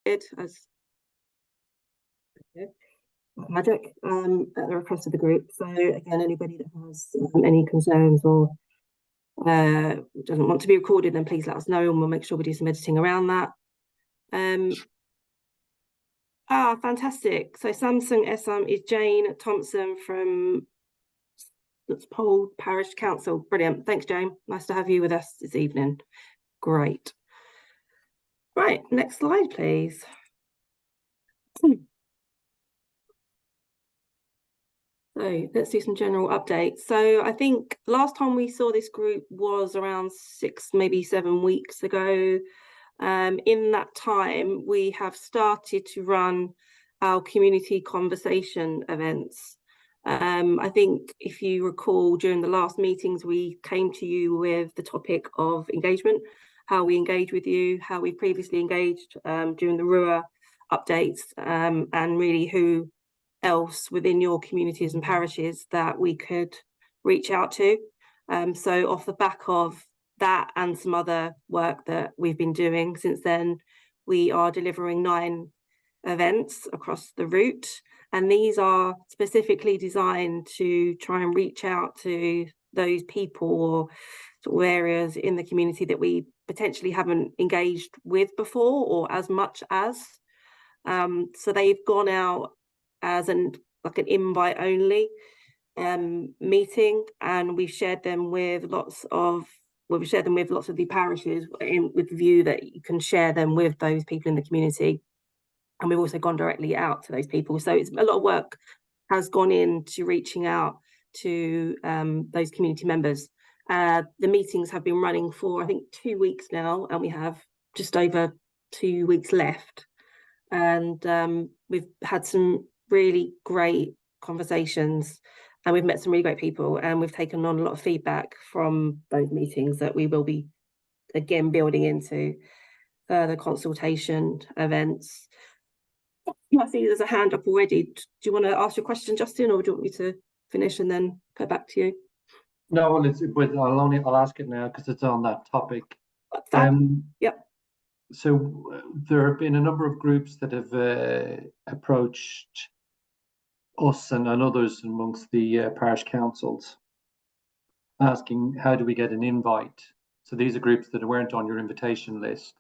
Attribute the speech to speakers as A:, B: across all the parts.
A: as magic at the request of the group. So again, anybody that has any concerns or doesn't want to be recorded, then please let us know and we'll make sure we do some editing around that. Fantastic. So Samsung SM is Jane Thompson from Pole Parish Council. Brilliant. Thanks, Jane. Nice to have you with us this evening. Great. Right, next slide, please. So let's do some general updates. So I think last time we saw this group was around 6, maybe 7 weeks ago. In that time, we have started to run our community conversation events. I think if you recall, during the last meetings, we came to you with the topic of engagement, how we engage with you, how we previously engaged during the RUA updates, and really who else within your communities and parishes that we could reach out to. So off the back of that and some other work that we've been doing since then, we are delivering 9 events across the route, and these are specifically designed to try and reach out to those people or sort of areas in the community that we potentially haven't engaged with before or as much as. So they've gone out as an invite only meeting, and we've shared them with lots of the parishes with the view that you can share them with those people in the community. And we've also gone directly out to those people. So it's a lot of work has gone into reaching out to those community members. The meetings have been running for, I think, 2 weeks now, and we have just over 2 weeks left. And we've had some really great conversations, and we've met some really great people, and we've taken on a lot of feedback from those meetings that we will be again building into further consultation events. I see there's a hand up already. Do you want to ask your question, Justin, or do you want me to finish and then go back to you?
B: No, well, I'll ask it now because it's on that topic.
A: Yep.
B: So there have been a number of groups that have approached us and others amongst the parish councils asking, how do we get an invite? So these are groups that weren't on your invitation list.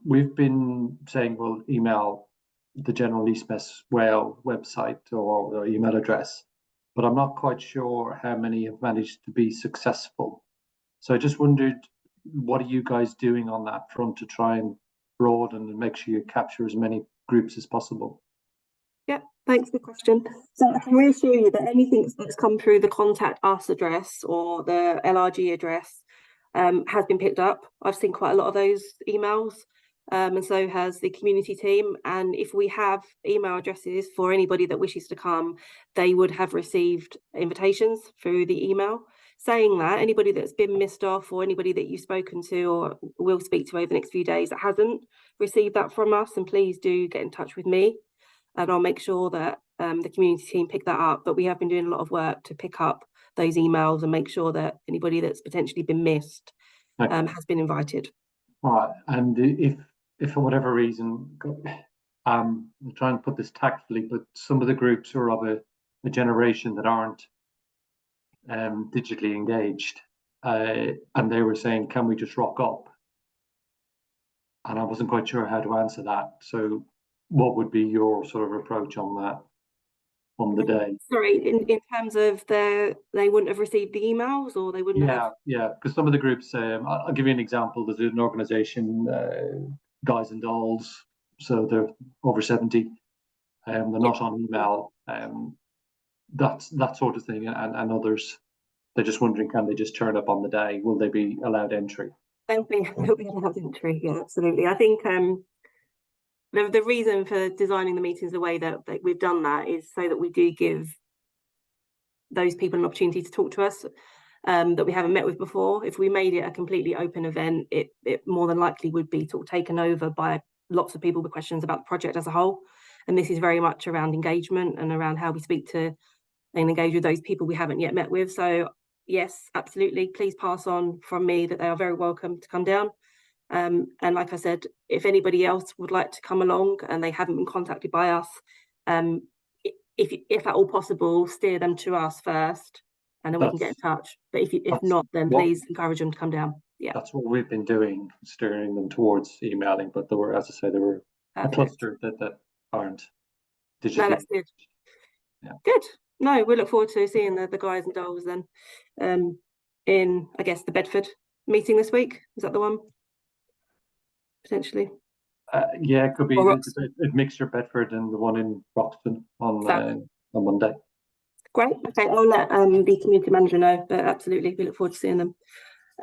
B: We've been saying, well, email the General East West Wales website or email address, but I'm not quite sure how many have managed to be successful. So I just wondered, what are you guys doing on that front to try and broaden and make sure you capture as many groups as possible?
A: Yeah, thanks for the question. So I can reassure you that anything that's come through the contact us address or the LRG address has been picked up. I've seen quite a lot of those emails, and so has the community team. And if we have email addresses for anybody that wishes to come, they would have received invitations through the email. Saying that, anybody that's been missed off or anybody that you've spoken to or will speak to over the next few days that hasn't received that from us, and please do get in touch with me, and I'll make sure that the community team pick that up. But we have been doing a lot of work to pick up those emails and make sure that anybody that's potentially been missed has been invited.
B: All right. And if for whatever reason, I'm trying to put this tactfully, but some of the groups are of a generation that aren't digitally engaged, and they were saying, can we just rock up? And I wasn't quite sure how to answer that. So what would be your sort of approach on that on the day?
A: Sorry, in terms of they wouldn't have received the emails, or they wouldn't have?
B: Yeah, because some of the groups, I'll give you an example. There's an organisation, Guys and Dolls, so they're over 70, they're not on email, that sort of thing, and others. They're just wondering, can they just turn up on the day? Will they be allowed entry?
A: They'll be allowed entry, yeah, absolutely. I think the reason for designing the meetings the way that we've done that is so that we do give those people an opportunity to talk to us that we haven't met with before. If we made it a completely open event, it more than likely would be sort of taken over by lots of people with questions about the project as a whole. And this is very much around engagement and around how we speak to and engage with those people we haven't yet met with. So yes, absolutely, please pass on from me that they are very welcome to come down. And like I said, if anybody else would like to come along and they haven't been contacted by us, if at all possible, steer them to us first, and then we can get in touch. But if not, then please encourage them to come down. Yeah,
B: that's what we've been doing, steering them towards emailing. But there were, as I say, there were a cluster that aren't digitally.
A: No, that's good. Yeah. Good. No, we look forward to seeing the guys and dolls then in, I guess, the Bedford meeting this week. Is that the one? Potentially.
B: Yeah, it could be a mixture of Bedford and the one in Roxton on Monday.
A: Great. Okay, I'll let the community manager know, but absolutely, we look forward to seeing them.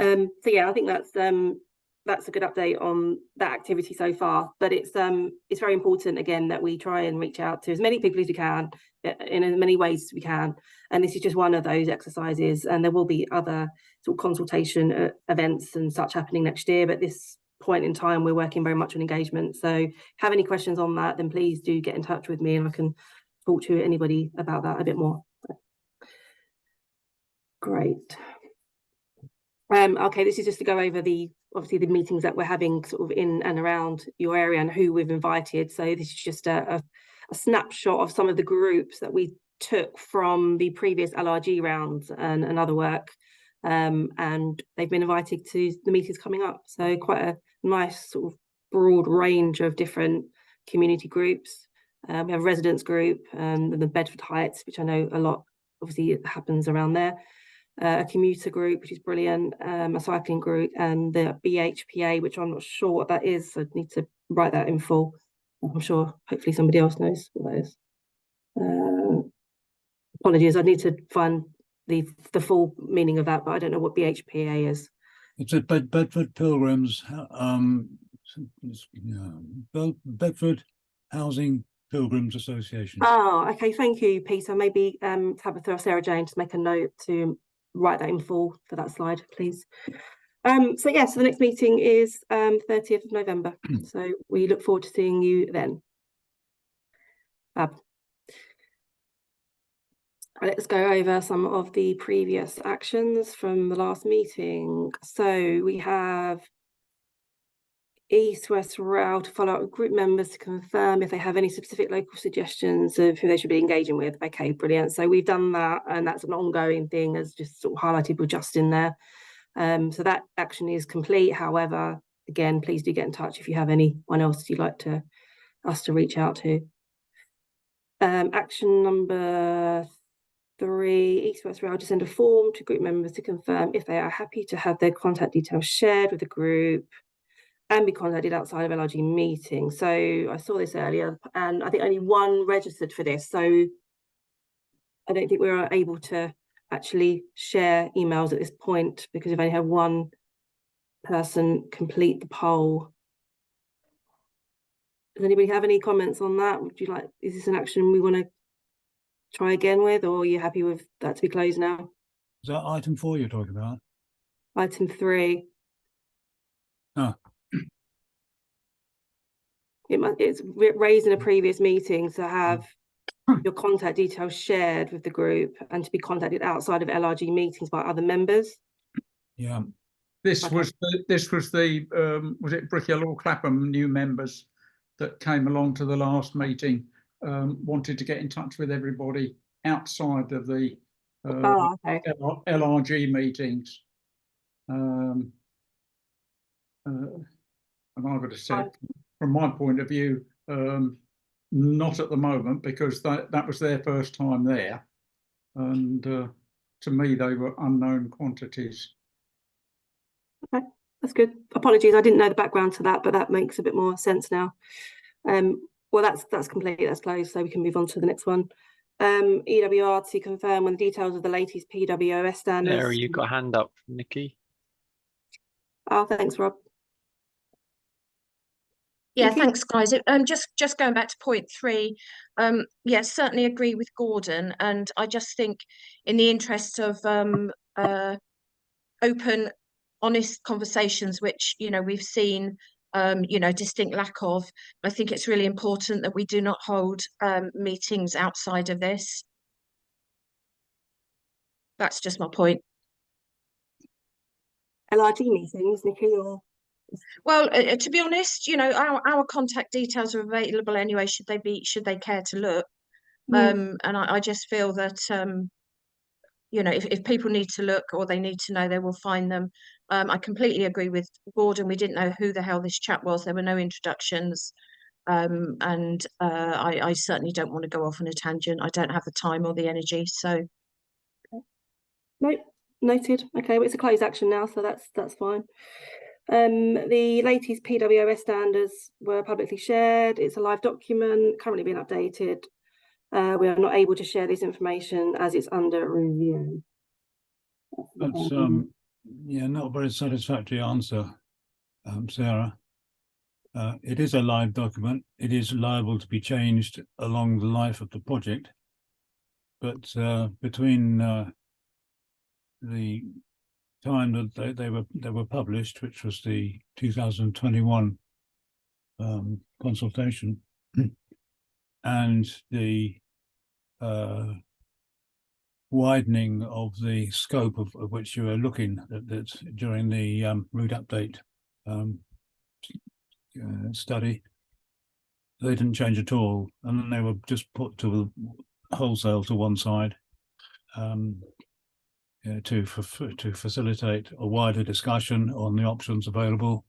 A: So yeah, I think that's a good update on that activity so far. But it's very important again that we try and reach out to as many people as we can in as many ways as we can. And this is just one of those exercises, and there will be other sort of consultation events and such happening next year. But this point in time, we're working very much on engagement. So have any questions on that, then please do get in touch with me and I can talk to anybody about that a bit more. Great. Okay, this is just to go over obviously the meetings that we're having sort of in and around your area and who we've invited. So this is just a snapshot of some of the groups that we took from the previous LRG rounds and other work. And they've been invited to the meetings coming up. So quite a nice sort of broad range of different community groups. We have a residents group, the Bedford Heights, which I know a lot, obviously it happens around there. A commuter group, which is brilliant, a cycling group, and the BHPA, which I'm not sure what that is, so I need to write that in full. I'm sure hopefully somebody else knows what that is. Apologies, I need to find the full meaning of that, but I don't know what BHPA is.
C: It's a Bedford Pilgrims, Bedford Housing Pilgrims Association.
A: Oh, okay, thank you, Peter. Maybe Tabitha or Sarah Jane, just make a note to write that in full for that slide, please. So yeah, so the next meeting is 30th of November. So we look forward to seeing you then. Let's go over some of the previous actions from the last meeting. So we have East-West Rail to follow up with group members to confirm if they have any specific local suggestions of who they should be engaging with. Okay, brilliant. So we've done that, and that's an ongoing thing, as just sort of highlighted with Justin there. So that action is complete. However, again, please do get in touch if you have anyone else you'd like us to reach out to. Action number 3, East-West Rail to send a form to group members to confirm if they are happy to have their contact details shared with the group and be contacted outside of LRG meetings. So I saw this earlier, and I think only one registered for this. So I don't think we were able to actually share emails at this point because we've only had one person complete the poll. Does anybody have any comments on that? Would you like, is this an action we want to try again with, or are you happy with that to be closed now?
C: Is that item 4 you're talking about?
A: Item 3.
C: Oh.
A: It's raised in a previous meeting to have your contact details shared with the group and to be contacted outside of LRG meetings by other members.
C: Yeah.
D: This was the was it Brickyell or Clapham new members that came along to the last meeting, wanted to get in touch with everybody outside of the LRG meetings. And I would have said, from my point of view, not at the moment, because that was their first time there. And to me, they were unknown quantities.
A: Okay, that's good. Apologies, I didn't know the background to that, but that makes a bit more sense now. Well, that's complete, that's closed, so we can move on to the next one. EWR to confirm when the details of the latest PWOS standards.
E: Sarah, you've got a hand up from Nikki.
A: Oh, thanks, Rob.
F: Yeah, thanks, guys. Just going back to point 3, yes, certainly agree with Gordon, and I just think, in the interest of open, honest conversations, which we've seen, distinct lack of, I think it's really important that we do not hold meetings outside of this. That's just my point.
A: LRG meetings, Nikki, or
F: Well, to be honest, you know, our contact details are available anyway, should they care to look. And I just feel that, you know, if people need to look or they need to know, they will find them. I completely agree with Gordon. We didn't know who the hell this chap was. There were no introductions. And I certainly don't want to go off on a tangent. I don't have the time or the energy. So
A: Nope, noted. Okay, well, it's a closed action now, so that's fine. The latest PWOS standards were publicly shared. It's a live document, currently being updated. We are not able to share this information as it's under review.
C: That's yeah, not a very satisfactory answer, Sarah. It is a live document. It is liable to be changed along the life of the project, but between the time that they were published, which was the 2021 consultation, and the widening of the scope of which you were looking at during the route update study, they didn't change at all, and then they were just put to wholesale to one side to facilitate a wider discussion on the options available,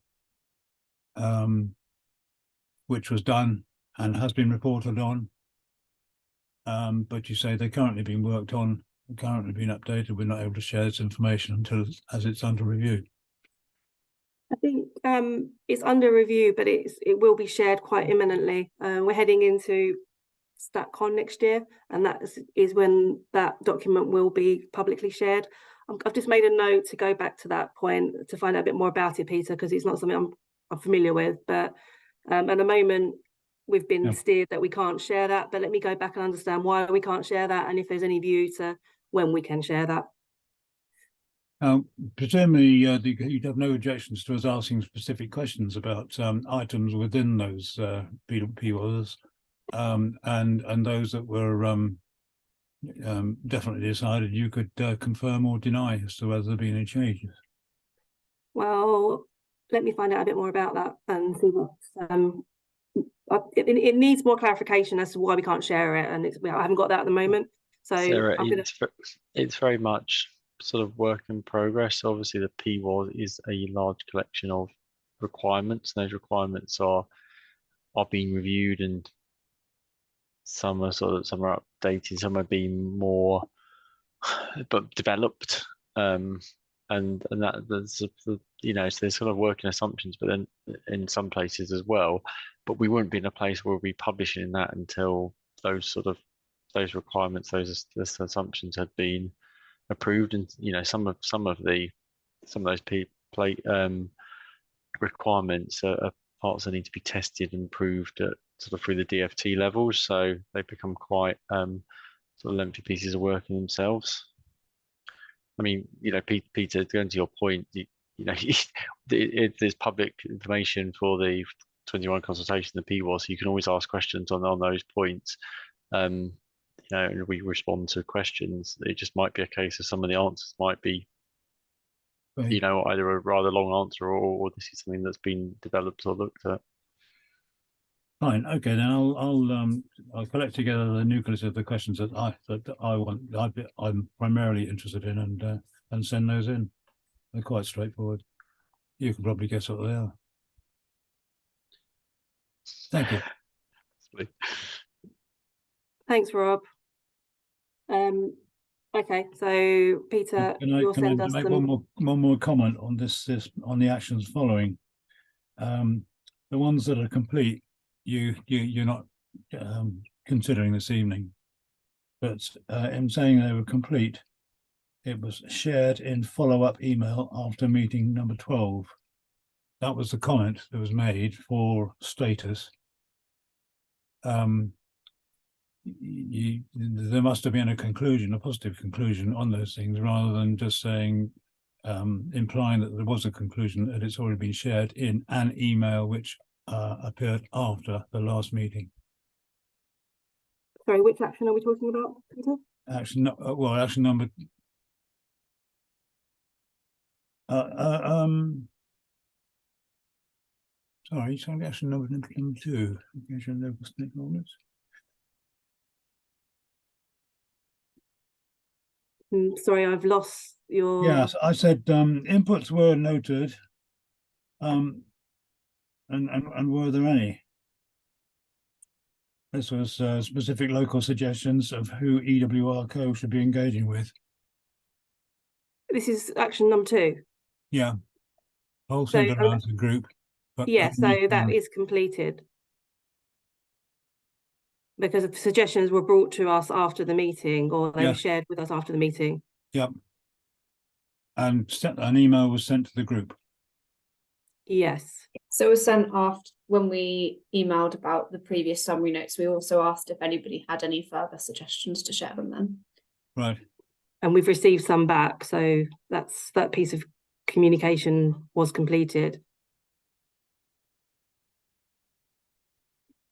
C: which was done and has been reported on. But you say they're currently being worked on, currently being updated. We're not able to share this information until as it's under review.
A: I think it's under review, but it will be shared quite imminently. We're heading into StatCon next year, and that is when that document will be publicly shared. I've just made a note to go back to that point to find out a bit more about it, Peter, because it's not something I'm familiar with. But at the moment, we've been steered that we can't share that. But let me go back and understand why we can't share that, and if there's any view to when we can share that.
C: Presumably, you'd have no objections to us asking specific questions about items within those PWOS, and those that were definitely decided. You could confirm or deny as to whether there have been any changes.
A: Well, let me find out a bit more about that and see what. It needs more clarification as to why we can't share it, and I haven't got that at the moment. So
E: Sarah, it's very much sort of work in progress. Obviously, the PWOS is a large collection of requirements. Those requirements are being reviewed, and some are updated, some are being more but developed. And that there's you know, so there's sort of working assumptions, but then in some places as well. But we wouldn't be in a place where we'll be publishing that until those requirements, those assumptions had been approved. And you know, some of those requirements are parts that need to be tested and proved at sort of through the DFT levels, so they become quite sort of lengthy pieces of work in themselves. I mean, you know, Peter, going to your point, you know, there's public information for the 21 consultation, the PWOS, so you can always ask questions on those points. You know, and we respond to questions. It just might be a case of some of the answers might be, you know, either a rather long answer or this is something that's been developed or looked at.
C: Fine. Okay, then I'll collect together the nucleus of the questions that I'm primarily interested in, and send those in. They're quite straightforward. You can probably guess what they are. Thank you.
A: Thanks, Rob. Okay, so Peter, you'll send us
C: make
A: them.
C: one more comment on this on the actions following. The ones that are complete, you're not considering this evening, but in saying they were complete, it was shared in follow-up email after meeting number 12. That was the comment that was made for status. There must have been a conclusion, a positive conclusion on those things, rather than just saying, implying that there was a conclusion, and it's already been shared in an email which appeared after the last meeting.
A: Sorry, which action are we talking about, Peter?
C: Action number. Sorry, so action number 2. Engagement local stakeholders.
A: Sorry, I've lost your.
C: Yes, I said inputs were noted. And were there any? This was specific local suggestions of who EWR Co should be engaging with.
A: This is action number 2.
C: Yeah, whole
A: So,
C: centre around the group. But
A: Yeah, so that is completed. Because the suggestions were brought to us after the meeting, or they were
C: Yes.
A: shared with us after the meeting.
C: Yep. And an email was sent to the group.
A: Yes.
G: So it was sent after when we emailed about the previous summary notes. We also asked if anybody had any further suggestions to share them then.
C: Right.
A: And we've received some back, so that piece of communication was completed.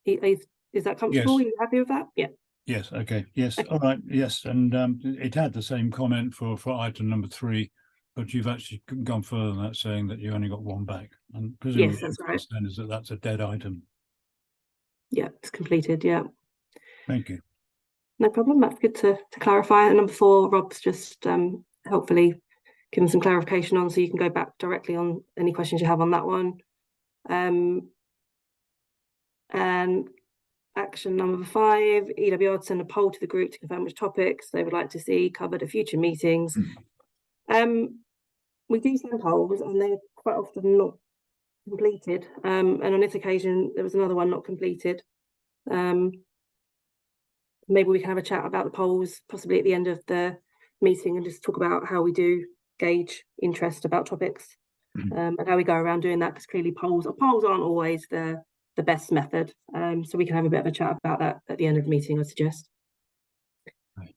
A: Is that comfortable?
C: Yes.
A: Are you happy with that? Yeah.
C: Yes. Okay. Yes.
A: Okay.
C: All right. Yes. And it had the same comment for item number 3, but you've actually gone further than that, saying that you only got 1 back. And presumably,
A: Yes, that's right.
C: then is that that's a dead item.
A: Yeah, it's completed. Yeah.
C: Thank you.
A: No problem. That's good to clarify. And number 4, Rob's just hopefully given some clarification on, so you can go back directly on any questions you have on that one. And action number 5, EWR to send a poll to the group to confirm which topics they would like to see covered at future meetings. We do send polls, and they're quite often not completed. And on this occasion, there was another one not completed. Maybe we can have a chat about the polls, possibly at the end of the meeting, and just talk about how we do gauge interest about topics, and how we go around doing that, because clearly polls aren't always the best method. So we can have a bit of a chat about that at the end of the meeting, I suggest.
C: Right.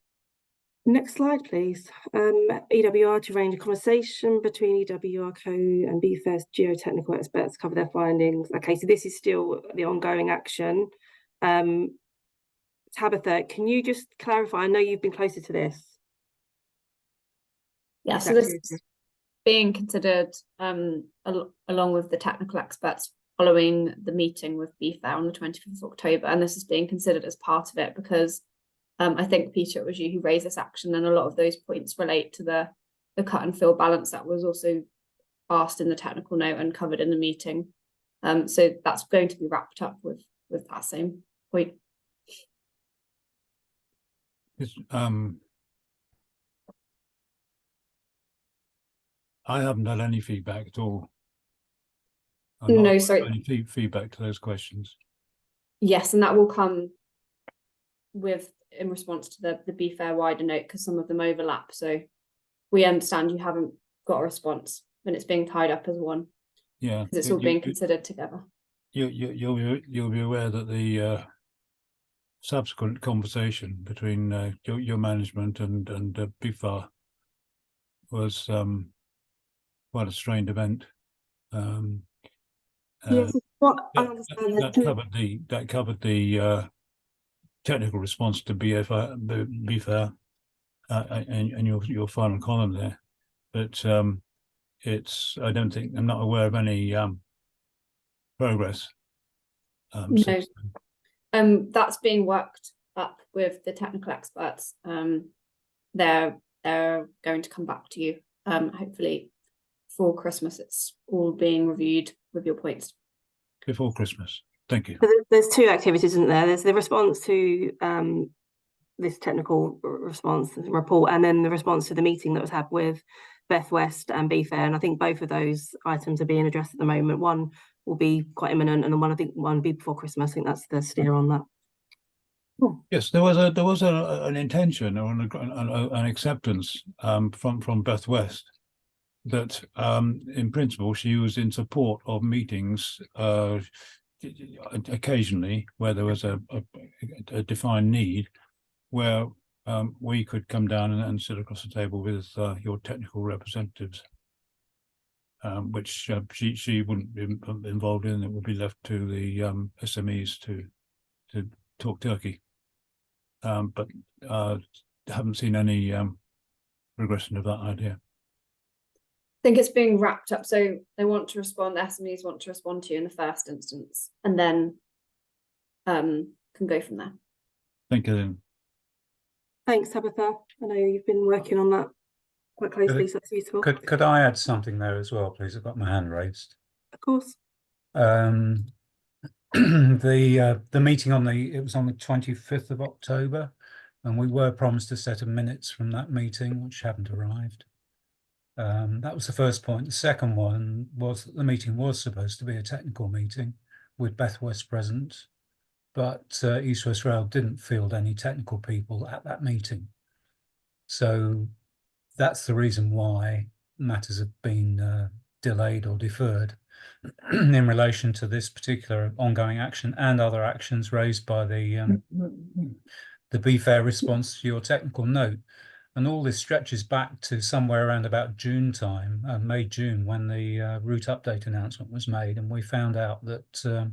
A: Next slide, please. EWR to arrange a conversation between EWR Co and BFA's geotechnical experts to cover their findings. Okay, so this is still the ongoing action. Tabitha, can you just clarify? I know you've been closer to this.
G: Yeah, so this is being considered along with the technical experts following the meeting with BFAIR on the 25th of October, and this is being considered as part of it because I think, Peter, it was you who raised this action, and a lot of those points relate to the cut and fill balance that was also asked in the technical note and covered in the meeting. So that's going to be wrapped up with that same point.
C: I haven't had any feedback at all.
G: No, sorry.
C: Any feedback to those questions.
G: Yes, and that will come in response to the BFAIR wider note, because some of them overlap. So we understand you haven't got a response, and it's being tied up as one.
C: Yeah,
G: because it's all being considered together.
C: You'll be aware that the subsequent conversation between your management and BFAR was quite a strained event.
A: Yes, what I understand
C: that covered the technical response to BFAR, and your final column there, but I'm not aware of any progress.
G: No, that's being worked up with the technical experts. They're going to come back to you. Hopefully before Christmas, it's all being reviewed with your points.
C: Before Christmas. Thank you.
A: So there's 2 activities, isn't there? There's the response to this technical response report, and then the response to the meeting that was had with Beth West and BFAIR. And I think both of those items are being addressed at the moment. One will be quite imminent, and one will be before Christmas. I think that's the steer on that.
C: Cool. Yes, there was an intention or an acceptance from Beth West that in principle she was in support of meetings occasionally where there was a defined need, where we could come down and sit across the table with your technical representatives, which she wouldn't be involved in. It would be left to the SMEs to talk turkey. But haven't seen any progression of that idea.
G: think it's being wrapped up. So they want to respond, the SMEs want to respond to you in the first instance, and then can go from there.
C: Thank you then.
A: Thanks, Tabitha. I know you've been working on that quite closely, so that's useful.
H: Could I add something there as well, please? I've got my hand raised.
A: Of course.
H: The meeting it was on the 25th of October, and we were promised a set of minutes from that meeting, which haven't arrived. That was the first point. The second one was that the meeting was supposed to be a technical meeting with Beth West present, but East West Rail didn't field any technical people at that meeting. So that's the reason why matters have been delayed or deferred in relation to this particular ongoing action and other actions raised by the Be Fair response to your technical note. And all this stretches back to somewhere around about June time, May, June, when the route update announcement was made. And we found out that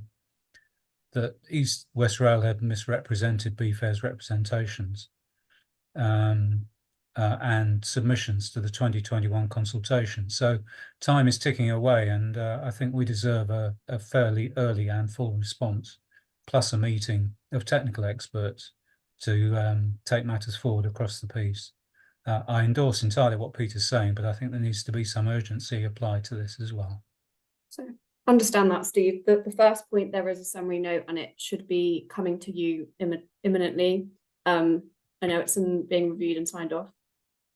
H: that East West Rail had misrepresented Be Fair's representations and submissions to the 2021 consultation. So time is ticking away, and I think we deserve a fairly early and full response, plus a meeting of technical experts to take matters forward across the piece. I endorse entirely what Peter's saying, but I think there needs to be some urgency applied to this as well.
G: So understand that, Steve. The first point, there is a summary note and it should be coming to you imminently. I know it's being reviewed and signed off.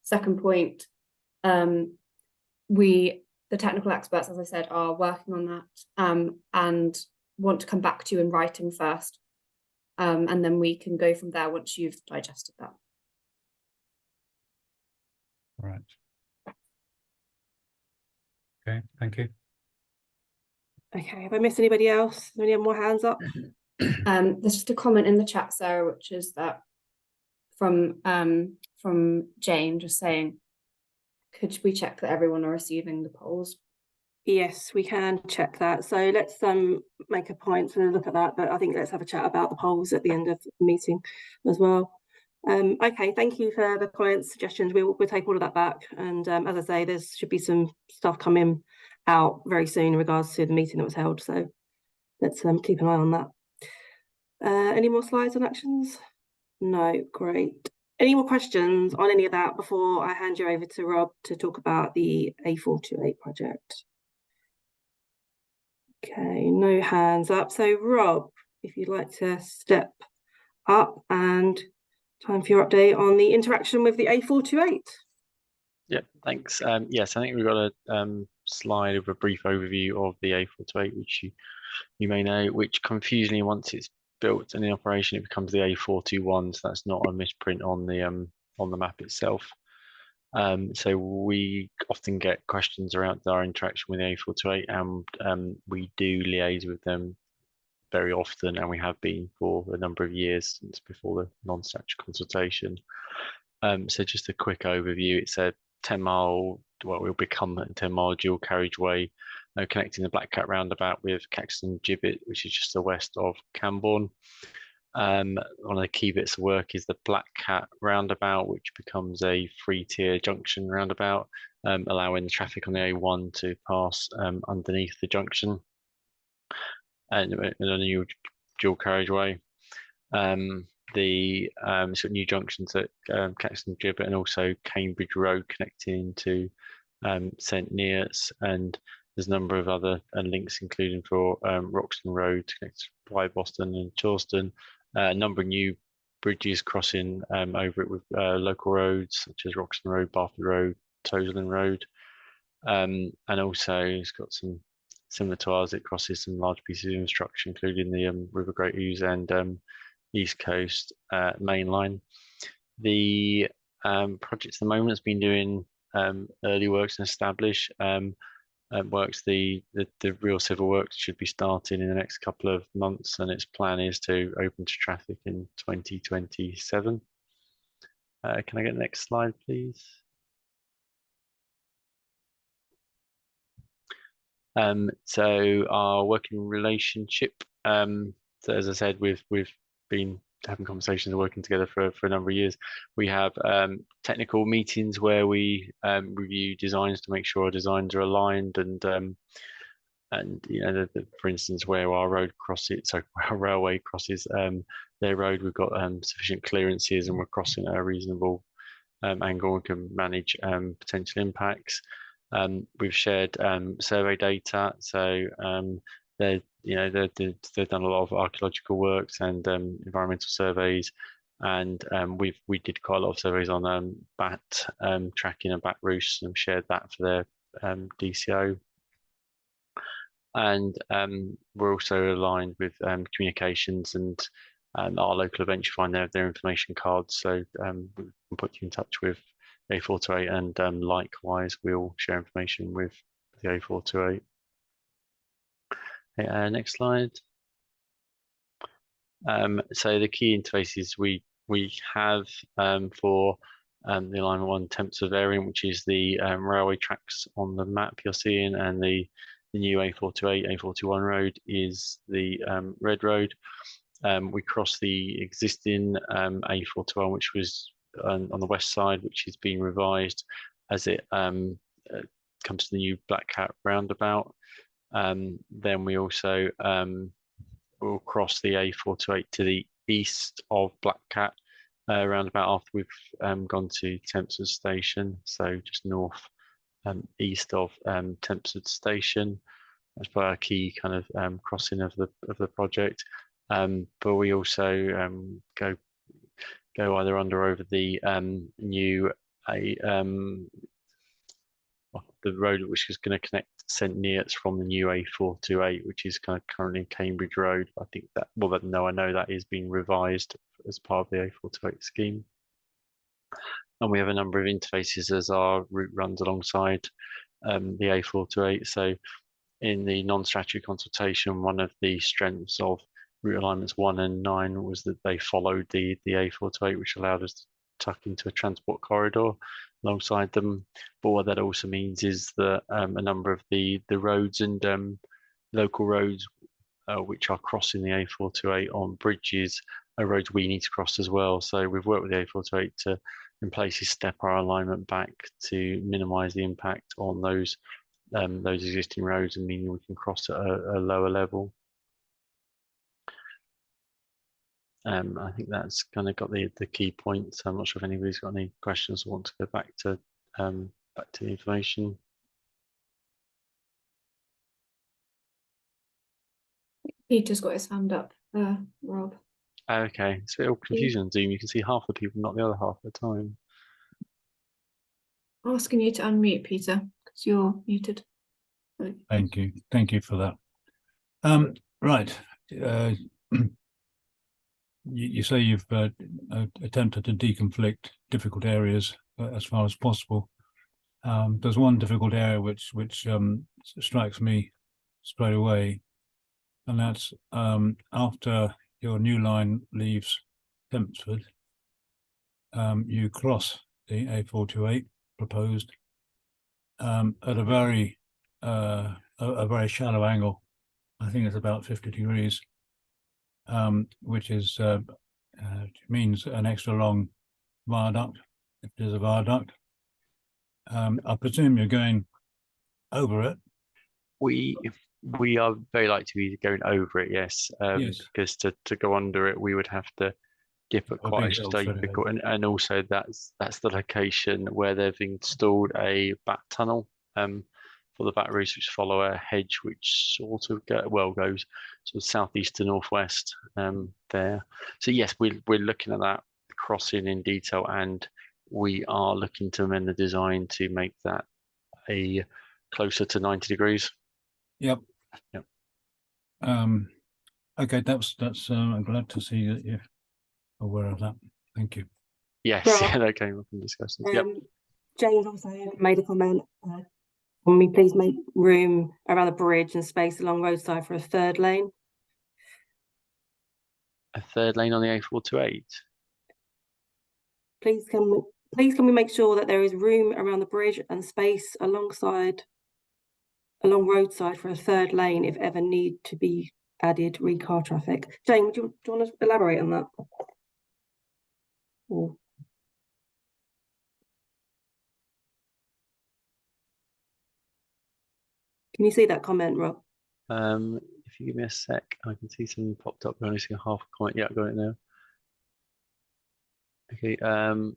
G: Second point, the technical experts, as I said, are working on that and want to come back to you in writing first. And then we can go from there once you've digested that.
H: Right. Okay, thank you.
A: Okay, have I missed anybody else? Any more hands up?
G: There's just a comment in the chat, Sarah, which is that from Jane, just saying, could we check that everyone are receiving the polls?
A: Yes, we can check that. So let's make a point and look at that, but I think let's have a chat about the polls at the end of the meeting as well. Okay, thank you for the comments, suggestions. We'll take all of that back, and as I say, there should be some stuff coming out very soon in regards to the meeting that was held, so let's keep an eye on that. Any more slides on actions? No, great. Any more questions on any of that before I hand you over to Rob to talk about the A428 project? Okay, no hands up. So Rob, if you'd like to step up, and time for your update on the interaction with the A428.
E: Yeah, thanks. Yes, I think we've got a slide of a brief overview of the A428, which you may know, which confusingly, once it's built and in operation, it becomes the A421. So that's not a misprint on the map itself. So we often get questions around our interaction with the A428, and we do liaise with them very often, and we have been for a number of years since before the non-statutory consultation. So just a quick overview. It's a 10-mile, well, will become a 10-mile dual carriageway connecting the Black Cat roundabout with Caxton Gibbet, which is just the west of Camborne. One of the key bits of work is the Black Cat roundabout, which becomes a 3-tier junction roundabout, allowing the traffic on the A1 to pass underneath the junction and a new dual carriageway. The new junctions at Caxton Gibbet and also Cambridge Road connecting into St Neots, and there's a number of other links, including for Roxton Road to connect by Boston and Chawston. A number of new bridges crossing over it with local roads such as Roxton Road, Barford Road, Toseland Road, and also it's got some similar to ours. It crosses some large pieces of infrastructure, including the River Great Ouse and East Coast Main Line. The project at the moment has been doing early works and establish works. The real civil works should be starting in the next couple of months, and its plan is to open to traffic in 2027. Can I get the next slide, please? So our working relationship, so as I said, we've been having conversations and working together for a number of years. We have technical meetings where we review designs to make sure our designs are aligned, and you know, for instance, where our road crosses, so our railway crosses their road, we've got sufficient clearances and we're crossing at a reasonable angle and can manage potential impacts. We've shared survey data, so they've done a lot of archaeological works and environmental surveys, and we did quite a lot of surveys on bat tracking and bat roosts, and shared that for their DCO. And we're also aligned with communications and our local events. You find their information cards, so we can put you in touch with A428, and likewise we'll share information with the A428. Okay, next slide. So the key interfaces we have for the alignment 1 Tempsford variant, which is the railway tracks on the map you're seeing, and the new A428, A421 road is the red road. We cross the existing A421, which was on the west side, which is being revised as it comes to the new Black Cat roundabout. Then we also will cross the A428 to the east of Black Cat roundabout after we've gone to Tempsford Station, so just north east of Tempsford Station. That's probably our key kind of crossing of the project. But we also go either under or over the new the road which is going to connect St Neots from the new A428, which is kind of currently Cambridge Road. I think that, well, but no, I know that is being revised as part of the A428 scheme. And we have a number of interfaces as our route runs alongside the A428. So in the non-statutory consultation, one of the strengths of route alignments 1 and 9 was that they followed the A428, which allowed us to tuck into a transport corridor alongside them. But what that also means is that a number of the roads and local roads which are crossing the A428 on bridges are roads we need to cross as well. So we've worked with the A428 to in places step our alignment back to minimise the impact on those existing roads, and meaning we can cross at a lower level. I think that's kind of got the key points. I'm not sure if anybody's got any questions or want to go back to the information.
G: Peter's got his hand up, Rob.
E: Okay, it's a bit all confusing on Zoom. You can see half the people, not the other half of the time.
G: Asking you to unmute, Peter, because you're muted.
C: Thank you for that. Right. You say you've attempted to deconflict difficult areas as far as possible. There's one difficult area which strikes me straight away, and that's after your new line leaves Tempsford, you cross the A428 proposed at a very shallow angle. I think it's about 50 degrees. Which is means an extra long viaduct, if there's a viaduct. I presume you're going over it.
E: We are very likely to be going over it, yes.
C: Yes.
E: Because to go under it, we would have to dip at quite a steep, and also that's the location where they've installed a bat tunnel for the bat routes, which follow a hedge which sort of goes sort of southeast to northwest there. So yes, we're looking at that crossing in detail, and we are looking to amend the design to make that a closer to 90 degrees.
C: Yep. Okay, that's I'm glad to see that you're aware of that. Thank you.
E: Yes,
A: Right.
E: yeah, that came up in discussions. Yep.
A: James also made a comment. Can we please make room around the bridge and space along roadside for a third lane?
E: A third lane on the A428.
A: Please can we make sure that there is room around the bridge and space along roadside for a third lane if ever need to be added re-car traffic? Jane, do you want to elaborate on that? Or can you see that comment, Rob?
E: If you give me a sec, I can see something popped up. I only see half a comment. Yeah, I got it now. Okay.
I: I'm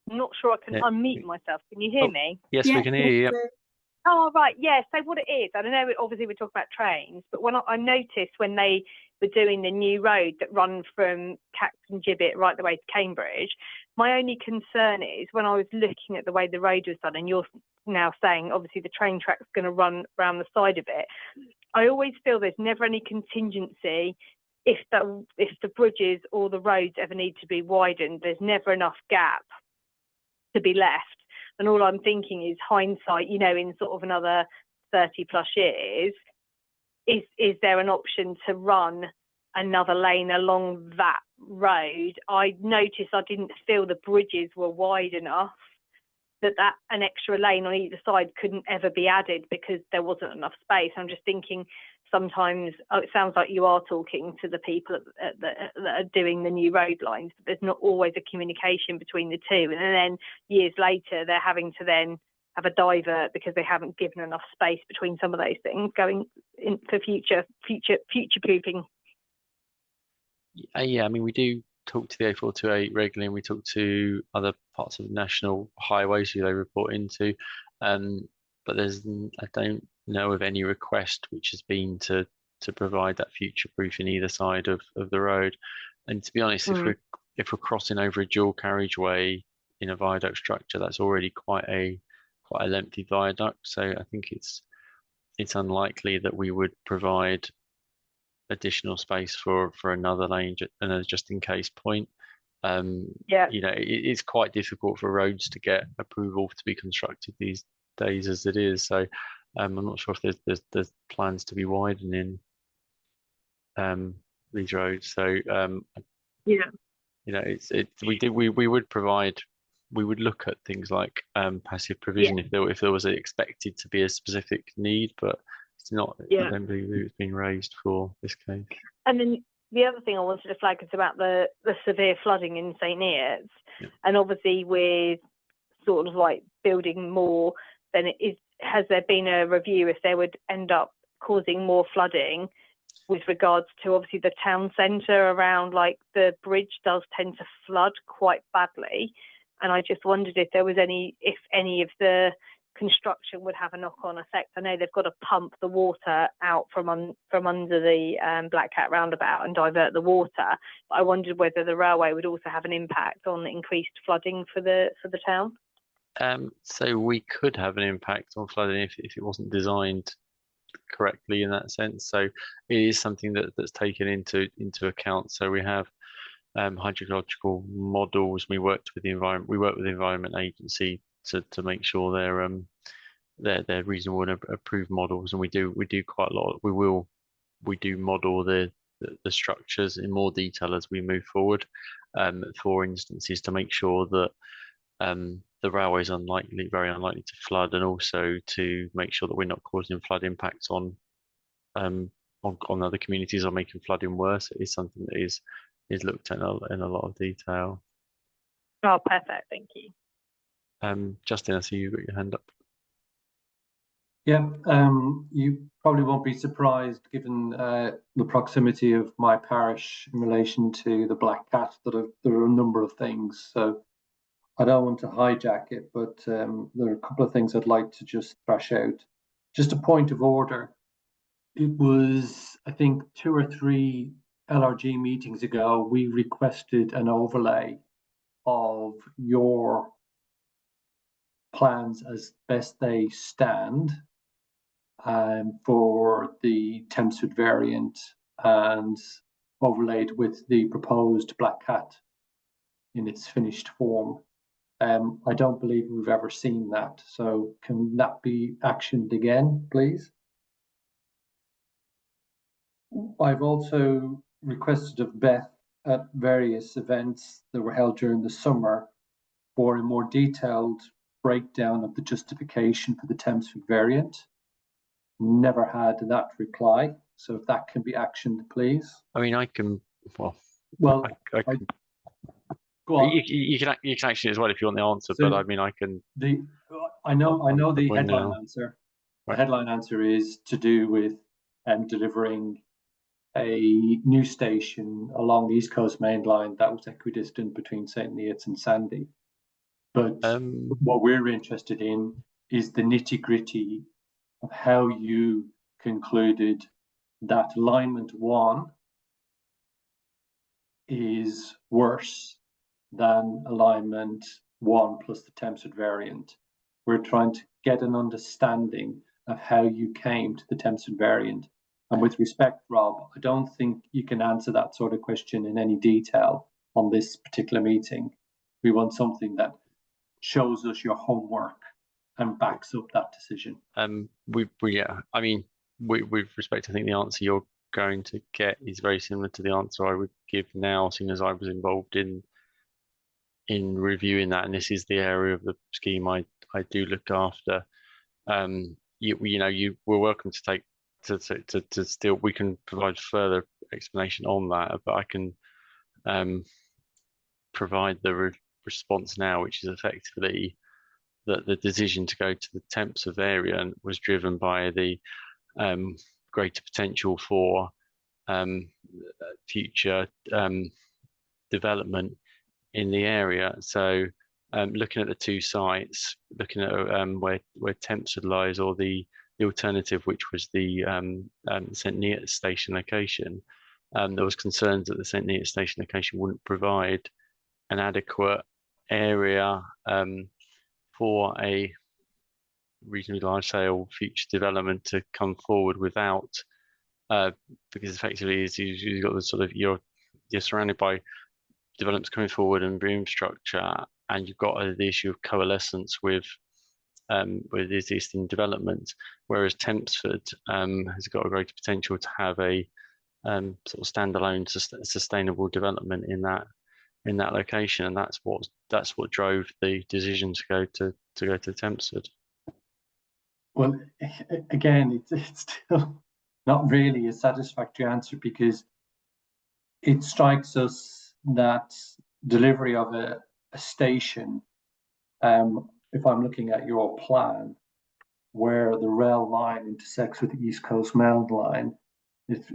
I: not sure I can
E: Yeah.
I: unmute myself. Can you hear
E: Oh,
I: me?
E: yes,
A: Yeah,
E: we can hear you. Yep.
I: Oh, right. Yeah. So what it is, I don't know, obviously we're talking about trains, but when I noticed when they were doing the new road that run from Caxton Gibbet right the way to Cambridge, my only concern is when I was looking at the way the road was done, and you're now saying obviously the train track's going to run around the side of it, I always feel there's never any contingency if the bridges or the roads ever need to be widened. There's never enough gap to be left. And all I'm thinking is hindsight, you know, in sort of another 30 plus years, is there an option to run another lane along that road? I noticed I didn't feel the bridges were wide enough that an extra lane on either side couldn't ever be added because there wasn't enough space. I'm just thinking sometimes, it sounds like you are talking to the people that are doing the new road lines, but there's not always a communication between the two. And then years later, they're having to then have a divert because they haven't given enough space between some of those things going in for future proofing.
E: Yeah, I mean, we do talk to the A428 regularly, and we talk to other parts of the national highways who they report into. But I don't know of any request which has been to provide that future proof in either side of the road. And to be honest, if we're crossing over a dual carriageway in a viaduct structure, that's already quite a lengthy viaduct. So I think it's unlikely that we would provide additional space for another lane and a just in case point.
I: Yeah.
E: You know, it's quite difficult for roads to get approval to be constructed these days as it is. So I'm not sure if there's plans to be widening these roads. So
I: Yeah.
E: you know, we would look at things like passive provision if there was expected to be a specific need, but it's not.
I: Yeah.
E: I don't believe it's been raised for this case.
I: And then the other thing I wanted to flag is about the severe flooding in St. Neots.
E: Yeah.
I: And obviously with sort of like building more, then has there been a review if there would end up causing more flooding with regards to obviously the town centre around, like the bridge does tend to flood quite badly. And I just wondered if there was if any of the construction would have a knock-on effect. I know they've got to pump the water out from under the Black Cat roundabout and divert the water. But I wondered whether the railway would also have an impact on increased flooding for the town.
E: So we could have an impact on flooding if it wasn't designed correctly in that sense. So it is something that's taken into account. So we have hydrological models. We work with the Environment Agency to make sure they're reasonable and approved models, and we do quite a lot. We do model the structures in more detail as we move forward, for instances, to make sure that the railway is very unlikely to flood, and also to make sure that we're not causing flood impacts on other communities or making flooding worse. It is something that is looked at in a lot of detail.
I: Oh, perfect. Thank you.
E: Justin, I see you've got your hand up.
B: Yeah, you probably won't be surprised, given the proximity of my parish in relation to the Black Cat, that there are a number of things. So I don't want to hijack it, but there are a couple of things I'd like to just thrash out. Just a point of order. It was, I think, 2 or 3 LRG meetings ago, we requested an overlay of your plans as best they stand for the Thamesford variant, and overlaid with the proposed Black Cat in its finished form. I don't believe we've ever seen that. So can that be actioned again, please? I've also requested of Beth at various events that were held during the summer for a more detailed breakdown of the justification for the Thamesford variant. Never had that reply. So if that can be actioned, please.
E: I mean,
B: Well,
E: I can,
B: go on.
E: you can action it as well if you want the answer,
B: So
E: but I mean I can.
B: I know the
E: one
B: headline
E: now.
B: answer.
E: Right.
B: The headline answer is to do with delivering a new station along the East Coast Main Line that was equidistant between St. Neots and Sandy. But what we're interested in is the nitty-gritty of how you concluded that alignment 1 is worse than alignment 1 plus the Tempsford variant. We're trying to get an understanding of how you came to the Tempsford variant. And with respect, Rob, I don't think you can answer that sort of question in any detail on this particular meeting. We want something that shows us your homework and backs up that decision.
E: Yeah, I mean, with respect, I think the answer you're going to get is very similar to the answer I would give now, seeing as I was involved in reviewing that, and this is the area of the scheme I do look after. You were welcome to take to still, we can provide further explanation on that, but I can provide the response now, which is effectively that the decision to go to the Tempsford variant was driven by the greater potential for future development in the area. So looking at the 2 sites, looking at where Tempsford lies, or the alternative, which was the St. Neots station location, there was concerns that the St. Neots station location wouldn't provide an adequate area for a reasonably large scale future development to come forward without, because effectively you've got the sort of, you're surrounded by developments coming forward and infrastructure, and you've got the issue of coalescence with existing development, whereas Tempsford has got a greater potential to have a sort of standalone sustainable development in that location, and that's what drove the decision to go to Tempsford.
B: Well, again, it's still not really a satisfactory answer, because it strikes us that delivery of a station, if I'm looking at your plan, where the rail line intersects with the East Coast Main Line, it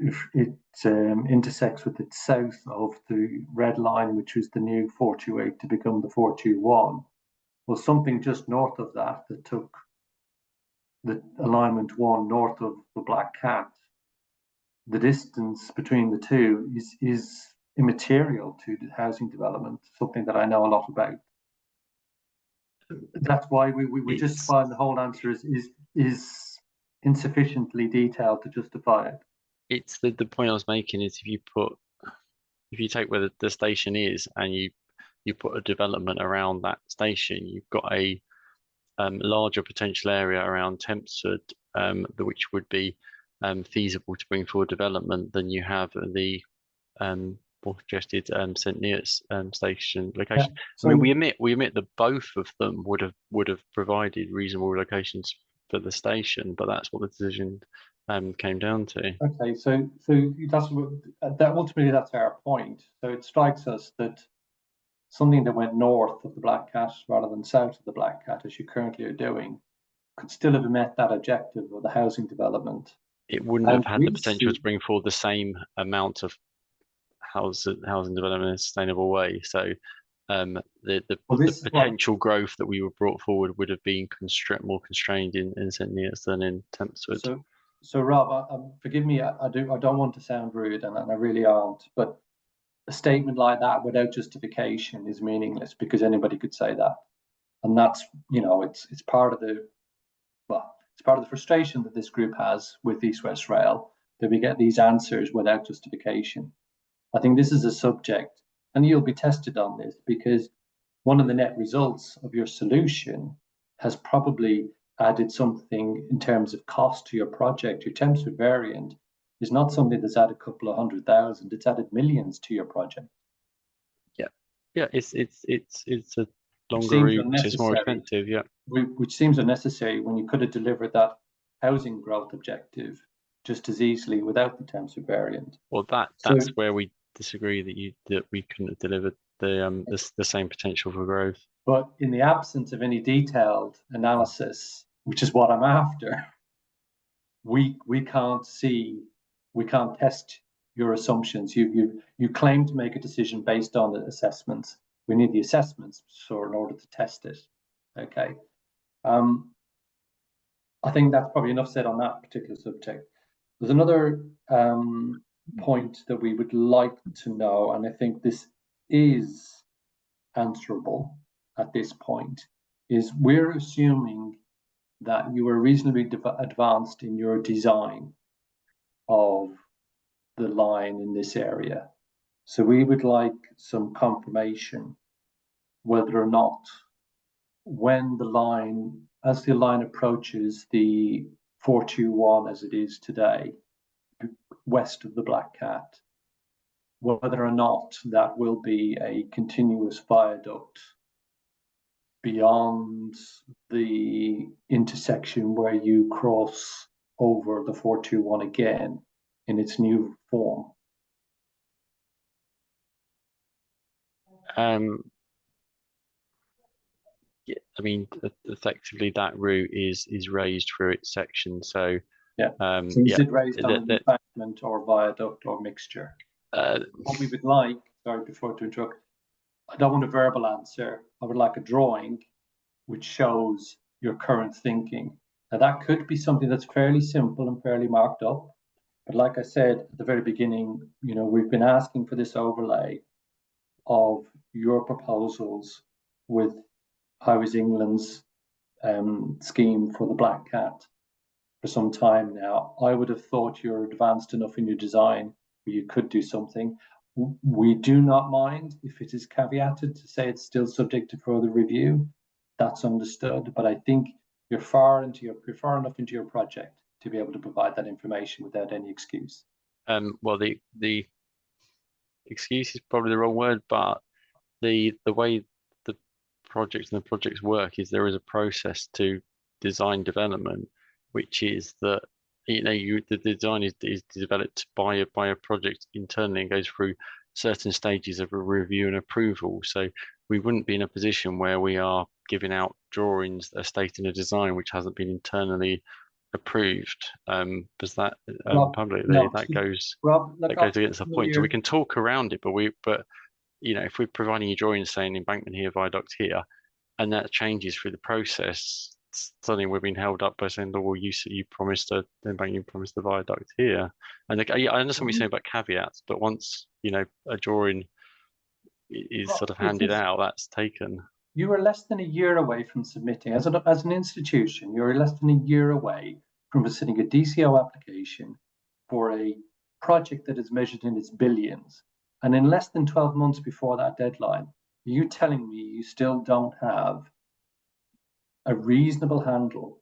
B: intersects with the south of the red line, which was the new 428 to become the 421. Well, something just north of that took the alignment 1 north of the Black Cat. The distance between the two is immaterial to the housing development, something that I know a lot about. That's why we just find the whole answer is insufficiently detailed to justify it.
E: It's the point I was making is, if you take where the station is and you put a development around that station, you've got a larger potential area around Tempsford, which would be feasible to bring forward development than you have the more suggested St. Neots station location. Yeah, so I mean, we admit that both of them would have provided reasonable locations for the station, but that's what the decision came down to.
B: Okay, so ultimately that's our point. So it strikes us that something that went north of the Black Cat rather than south of the Black Cat, as you currently are doing, could still have met that objective of the housing development.
E: It wouldn't have had the potential to bring forward the same amount of housing development in a sustainable way. So the potential growth that we were brought forward would have been more constrained in St. Neots than in Tempsford.
B: So Rob, forgive me, I don't want to sound rude, and I really aren't, but a statement like that without justification is meaningless, because anybody could say that, and that's, it's part of the frustration that this group has with East West Rail, that we get these answers without justification. I think this is a subject, and you'll be tested on this, because one of the net results of your solution has probably added something in terms of cost to your project. Your Tempsford variant is not something that's added a couple of 100,000; it's added millions to your project.
E: Yeah, it's a longer route, which is more expensive. Yeah,
B: which seems unnecessary when you could have delivered that housing growth objective just as easily without the Tempsford variant.
E: Well, that's where we disagree that we couldn't have delivered the same potential for growth.
B: But in the absence of any detailed analysis, which is what I'm after, we can't test your assumptions. You claim to make a decision based on the assessments. We need the assessments in order to test it. Okay. I think that's probably enough said on that particular subject. There's another point that we would like to know, and I think this is answerable at this point, is we're assuming that you are reasonably advanced in your design of the line in this area. So we would like some confirmation whether or not, when as the line approaches the 421 as it is today, west of the Black Cat, whether or not that will be a continuous viaduct beyond the intersection where you cross over the 421 again in its new form.
E: Yeah, I mean, effectively that route is raised through its section. So
B: yeah, so is it raised on an embankment or viaduct or mixture? What we would like, sorry, before to interrupt, I don't want a verbal answer. I would like a drawing which shows your current thinking. Now that could be something that's fairly simple and fairly marked up. But like I said at the very beginning, we've been asking for this overlay of your proposals with Highways England's scheme for the Black Cat for some time now. I would have thought you're advanced enough in your design where you could do something. We do not mind if it is caveated to say it's still subject to further review. That's understood, but I think you're far enough into your project to be able to provide that information without any excuse.
E: Well, the excuse is probably the wrong word, but the way the projects work is there is a process to design development, which is that the design is developed by a project internally and goes through certain stages of a review and approval. So we wouldn't be in a position where we are giving out drawings that are stating a design which hasn't been internally approved, because that publicly that goes against the point. So we can talk around it, but if we're providing you drawings saying embankment here, viaduct here, and that changes through the process, suddenly we're being held up by saying, well, you promised the embankment, you promised the viaduct here. And I understand what you're saying about caveats, but once a drawing is sort of handed out, that's taken.
B: You are less than a year away from submitting, as an institution, you're less than a year away from submitting a DCO application for a project that is measured in its billions. And in less than 12 months before that deadline, are you telling me you still don't have a reasonable handle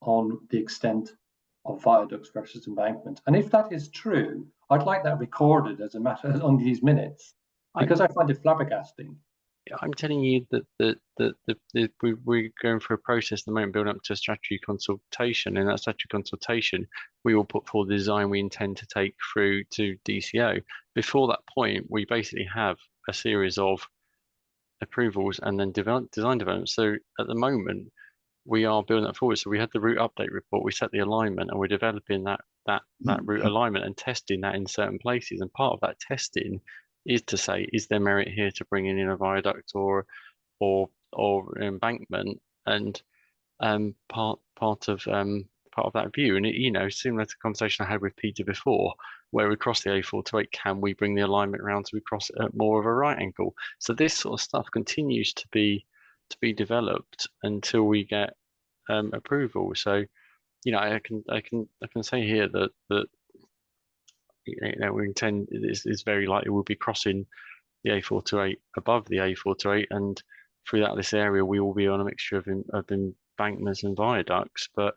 B: on the extent of viaducts versus embankment? And if that is true, I'd like that recorded as a matter on these minutes, because I find it flabbergasting.
E: I'm telling you that we're going through a process at the moment, building up to a statutory consultation. In that statutory consultation, we will put forward the design we intend to take through to DCO. Before that point, we basically have a series of approvals and then design development. So at the moment, we are building that forward. So we had the route update report, we set the alignment, and we're developing that route alignment and testing that in certain places. And part of that testing is to say, is there merit here to bring in a viaduct or embankment? And part of that view, and similar to the conversation I had with Peter before, where we cross the A428, can we bring the alignment around so we cross it at more of a right angle? So this sort of stuff continues to be developed until we get approval. So I can say here that we intend is very likely we'll be crossing the A428 above the A428, and throughout this area we will be on a mixture of embankments and viaducts. But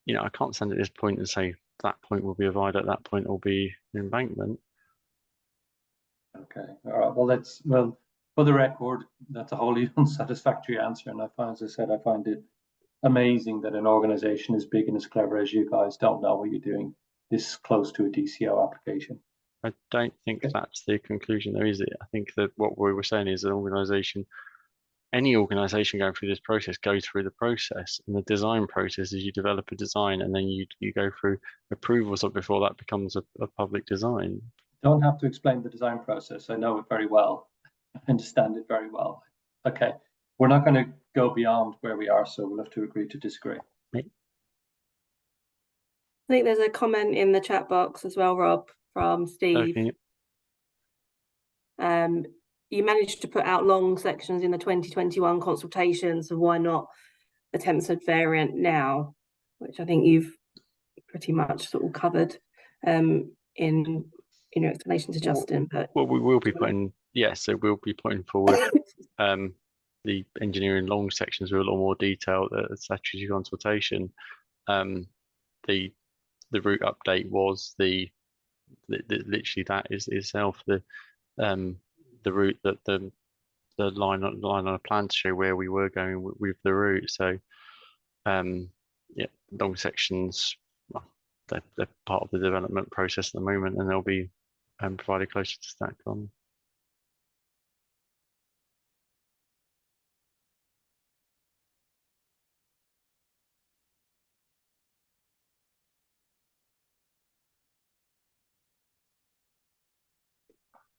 E: I can't stand at this point and say that point will be a viaduct, that point will be an embankment.
B: Okay, all right. Well, for the record, that's a wholly unsatisfactory answer, and as I said, I find it amazing that an organisation as big and as clever as you guys don't know what you're doing this close to a DCO application.
E: I don't think that's the conclusion, though, is it? I think that what we were saying is any organisation going through this process goes through the process, and the design process is you develop a design and then you go through approvals before that becomes a public design.
B: Don't have to explain the design process. I know it very well. I understand it very well. Okay, we're not going to go beyond where we are, so we'll have to agree to disagree.
E: Right.
A: I think there's a comment in the chat box as well, Rob, from Steve.
E: Okay.
A: You managed to put out long sections in the 2021 consultation, so why not a Thamesford variant now, which I think you've pretty much sort of covered in your explanation to Justin. But
E: well, we will be putting, yes, so we'll be putting forward the engineering long sections with a lot more detail at the statutory consultation. The route update was the literally that is itself the route that the line on a plan to show where we were going with the route. So yeah, long sections, well, they're part of the development process at the moment, and they'll be provided closer to stack on.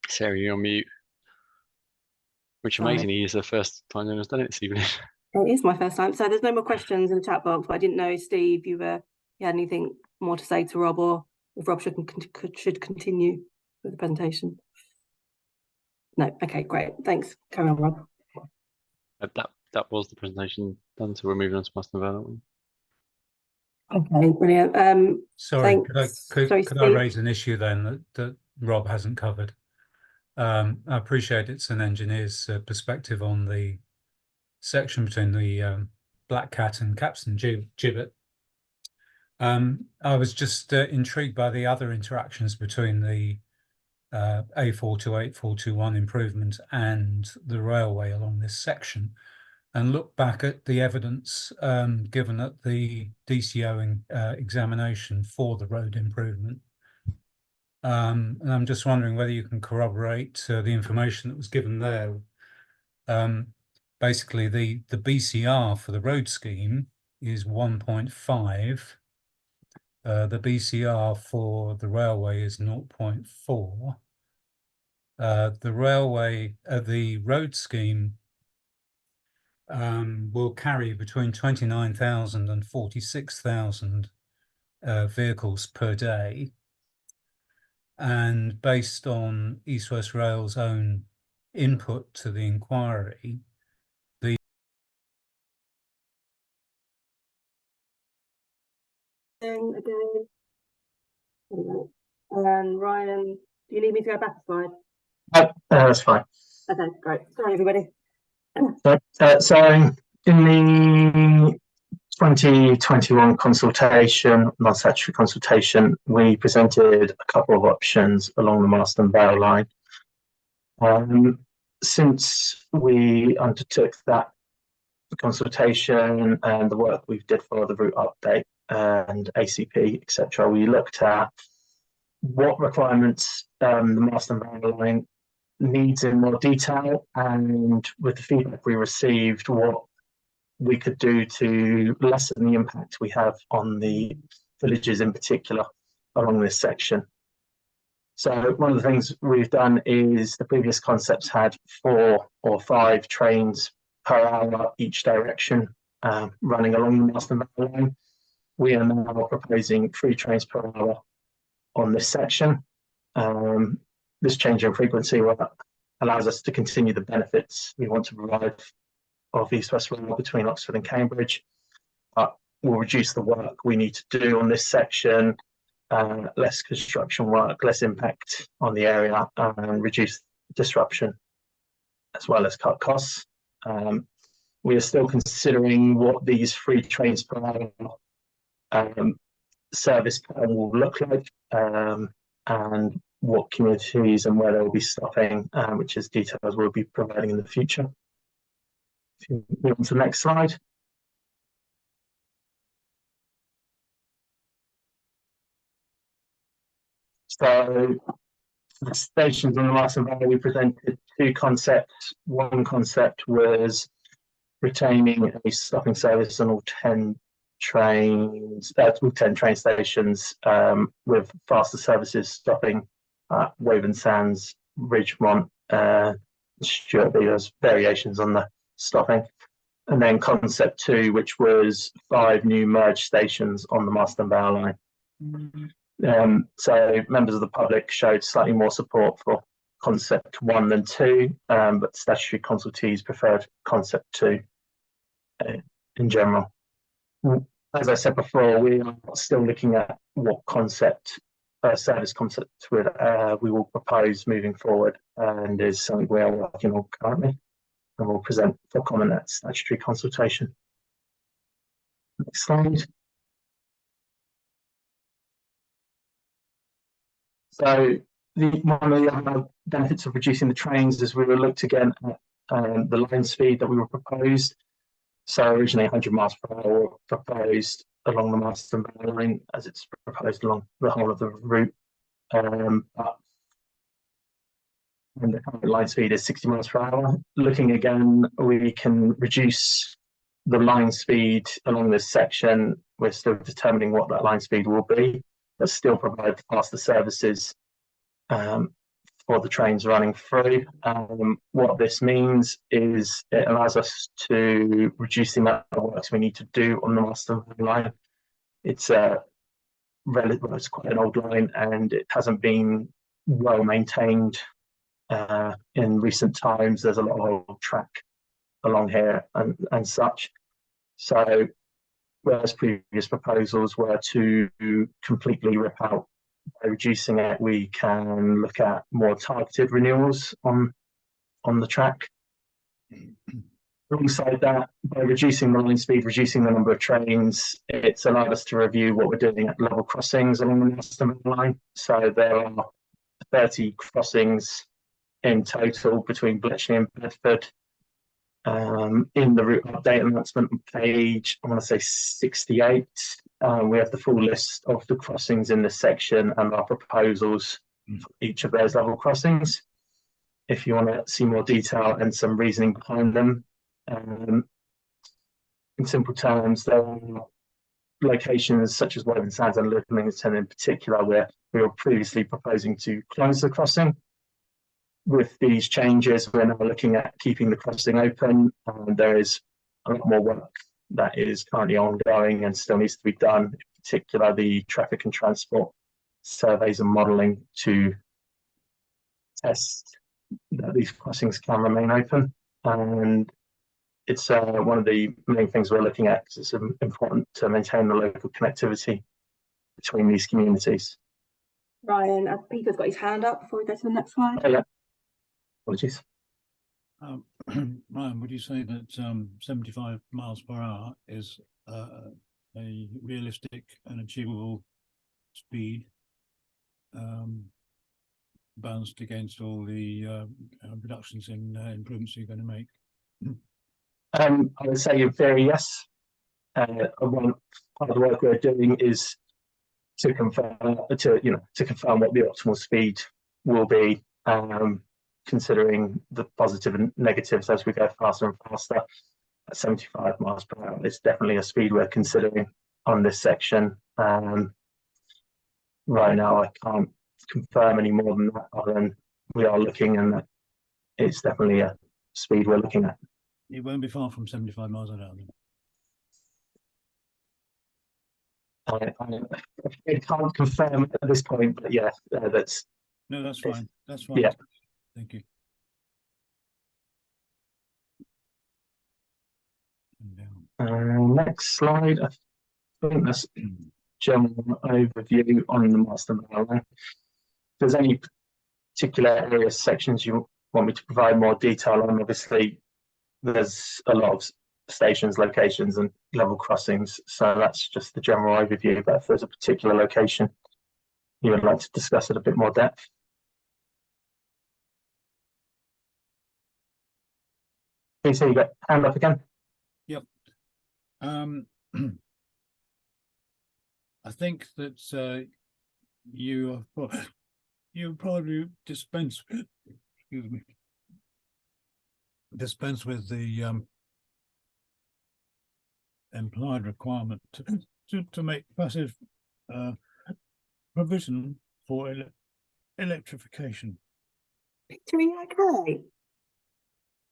E: Sarah, you're on mute. Which amazingly is the first time anyone's done it this evening.
A: It is my first time. So there's no more questions in the chat box, but I didn't know, Steve, you had anything more to say to Rob, or if Rob should continue with the presentation. No, okay, great. Thanks. Carry on, Rob.
E: That was the presentation done, so we're moving on to master development.
A: Okay, brilliant.
H: Sorry,
A: thanks.
H: could I raise an issue then that Rob hasn't covered? I appreciate it's an engineer's perspective on the section between the Black Cat and Capstan Gibbet. I was just intrigued by the other interactions between the A428, 421 improvement and the railway along this section, and look back at the evidence given at the DCO examination for the road improvement. And I'm just wondering whether you can corroborate the information that was given there. Basically, the BCR for the road scheme is 1.5. The BCR for the railway is 0.4. The road scheme will carry between 29,000 and 46,000 vehicles per day. And based on East West Rail's own input to the inquiry,
A: Again. And Ryan, do you need me to go back a slide?
J: That's fine.
A: Okay, great. Sorry, everybody.
J: So in the 2021 consultation, non-statutory consultation, we presented a couple of options along the Marston Vale line. Since we undertook that consultation and the work we did for the route update and ACP, etc., we looked at what requirements the Marston Vale line needs in more detail, and with the feedback we received, what we could do to lessen the impact we have on the villages in particular along this section. So one of the things we've done is the previous concepts had 4 or 5 trains per hour each direction running along the Marston Vale line. We are now proposing 3 trains per hour on this section. This change in frequency allows us to continue the benefits we want to provide of East West Rail between Oxford and Cambridge, but will reduce the work we need to do on this section, less construction work, less impact on the area, and reduce disruption as well as cut costs. We are still considering what these 3 trains per hour service pattern will look like, and what communities and where they will be stopping, which is details we'll be providing in the future. If you move on to the next slide. So the stations on the Marston Valley, we presented two concepts. One concept was retaining a stopping service on all 10 trains, all 10 train stations, with faster services stopping at Woburn Sands, Ridgemont, Stuartby. There's variations on the stopping. And then concept two, which was 5 new merge stations on the Marston Vale line. So members of the public showed slightly more support for concept 1 than 2, but statutory consultees preferred concept 2 in general. As I said before, we are still looking at what concept, service concept we will propose moving forward, and is something we are working on currently, and we'll present for comment at statutory consultation. Next slide. So one of the other benefits of reducing the trains is we will look again at the line speed that we were proposed. So originally 100 miles per hour were proposed along the Marston Vale line, as it's proposed along the whole of the route. But and the current line speed is 60 miles per hour. Looking again, we can reduce the line speed along this section. We're still determining what that line speed will be, but still provide faster services for the trains running through. What this means is it allows us to reduce the amount of works we need to do on the Marston line. It's it's quite an old line, and it hasn't been well maintained in recent times. There's a lot of old track along here and such. So whereas previous proposals were to completely rip out, by reducing it, we can look at more targeted renewals on the track. Alongside that, by reducing the line speed, reducing the number of trains, it's allowed us to review what we're doing at level crossings along the Marston line. So there are 30 crossings in total between Bletchley and Bedford. In the route update announcement page, I want to say 68, we have the full list of the crossings in this section and our proposals for each of those level crossings. If you want to see more detail and some reasoning behind them, in simple terms, there are locations such as Woburn Sands and Littleton in particular where we were previously proposing to close the crossing. With these changes, we're now looking at keeping the crossing open. There is a lot more work that is currently ongoing and still needs to be done, in particular the traffic and transport surveys and modelling to test that these crossings can remain open. And it's one of the main things we're looking at, because it's important to maintain the local connectivity between these communities.
A: Ryan, Peter's got his hand up before we go to the next slide.
J: Oh, yeah. Apologies.
C: Ryan, would you say that 75 miles per hour is a realistic and achievable speed, balanced against all the reductions in improvements you're going to make?
J: I would say very yes. One part of the work we're doing is to confirm what the optimal speed will be, considering the positive and negatives as we go faster and faster. At 75 miles per hour is definitely a speed we're considering on this section. Right now, I can't confirm any more than that, other than we are looking, and it's definitely a speed we're looking at.
C: It won't be far from 75 miles an hour.
J: I can't confirm at this point, but yeah, that's
C: fine. That's fine.
J: Yeah.
C: Thank you.
J: Next slide. I think that's general overview on the Marston Vale line. If there's any particular areas, sections you want me to provide more detail on, obviously there's a lot of stations, locations and level crossings, so that's just the general overview. But if there's a particular location you would like to discuss at a bit more depth. Please, you got hand up again.
C: Yep. I think that you you probably dispense with the implied requirement to make passive provision for electrification.
A: Victor, are you okay?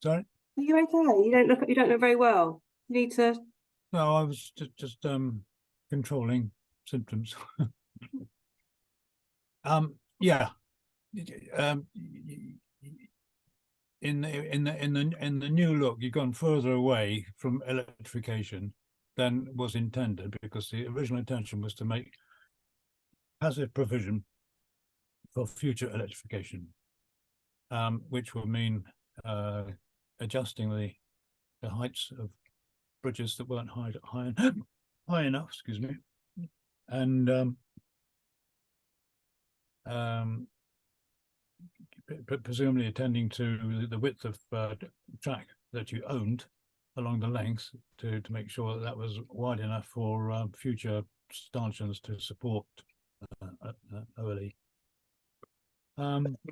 C: Sorry?
A: Are you okay? You don't look very well. You need to.
C: No, I was just controlling symptoms. Yeah. In the new look, you've gone further away from electrification than was intended, because the original intention was to make passive provision for future electrification, which will mean adjusting the heights of bridges that weren't high enough, excuse me, and presumably attending to the width of track that you owned along the length to make sure that was wide enough for future stanchions to support OLE.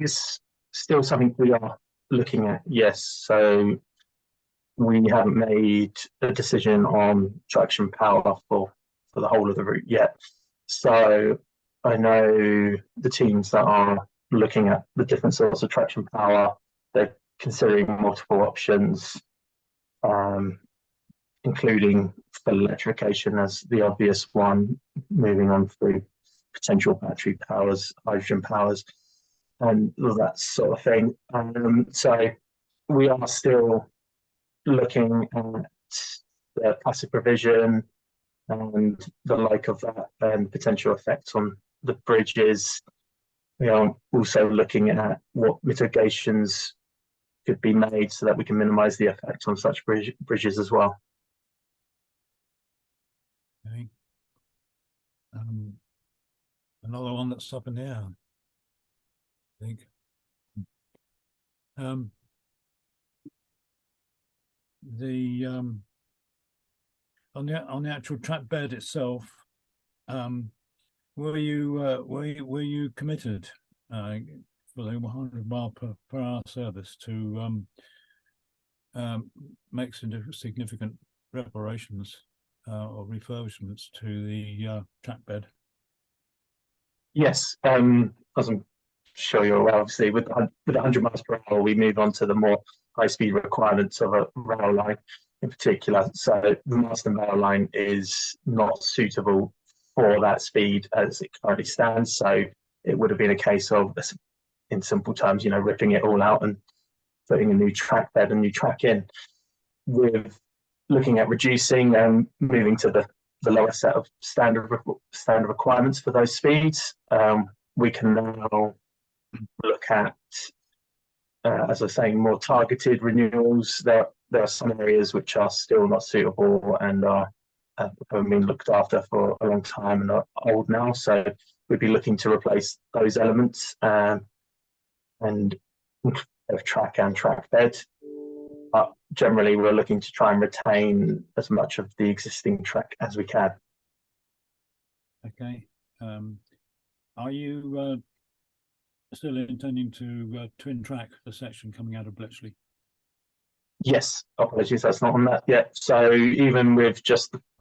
J: It's still something we are looking at, yes. So we haven't made a decision on traction power for the whole of the route yet. So I know the teams that are looking at the different sorts of traction power, they're considering multiple options, including full electrification as the obvious one, moving on through potential battery powers, hydrogen powers, and all that sort of thing. So we are still looking at passive provision and the like of that, and potential effects on the bridges. We are also looking at what mitigations could be made so that we can minimise the effect on such bridges as well.
C: Okay. Another one that's up in the air, I think. On the actual track bed itself, were you committed for the 100 mile per hour service to make significant reparations or refurbishments to the track bed?
J: Yes, as I'm sure you're aware, obviously with 100 miles per hour, we move on to the more high-speed requirements of a rail line in particular. So the Marston rail line is not suitable for that speed as it currently stands. So it would have been a case of, in simple terms, ripping it all out and putting a new track bed, a new track in. With looking at reducing and moving to the lower set of standard requirements for those speeds, we can now look at, as I was saying, more targeted renewals. There are some areas which are still not suitable and have been looked after for a long time and are old now. So we'd be looking to replace those elements and of track and track bed. But generally, we're looking to try and retain as much of the existing track as we can.
C: Okay. Are you still intending to twin track the section coming out of Bletchley?
J: Yes, apologies, that's not on that yet. So even with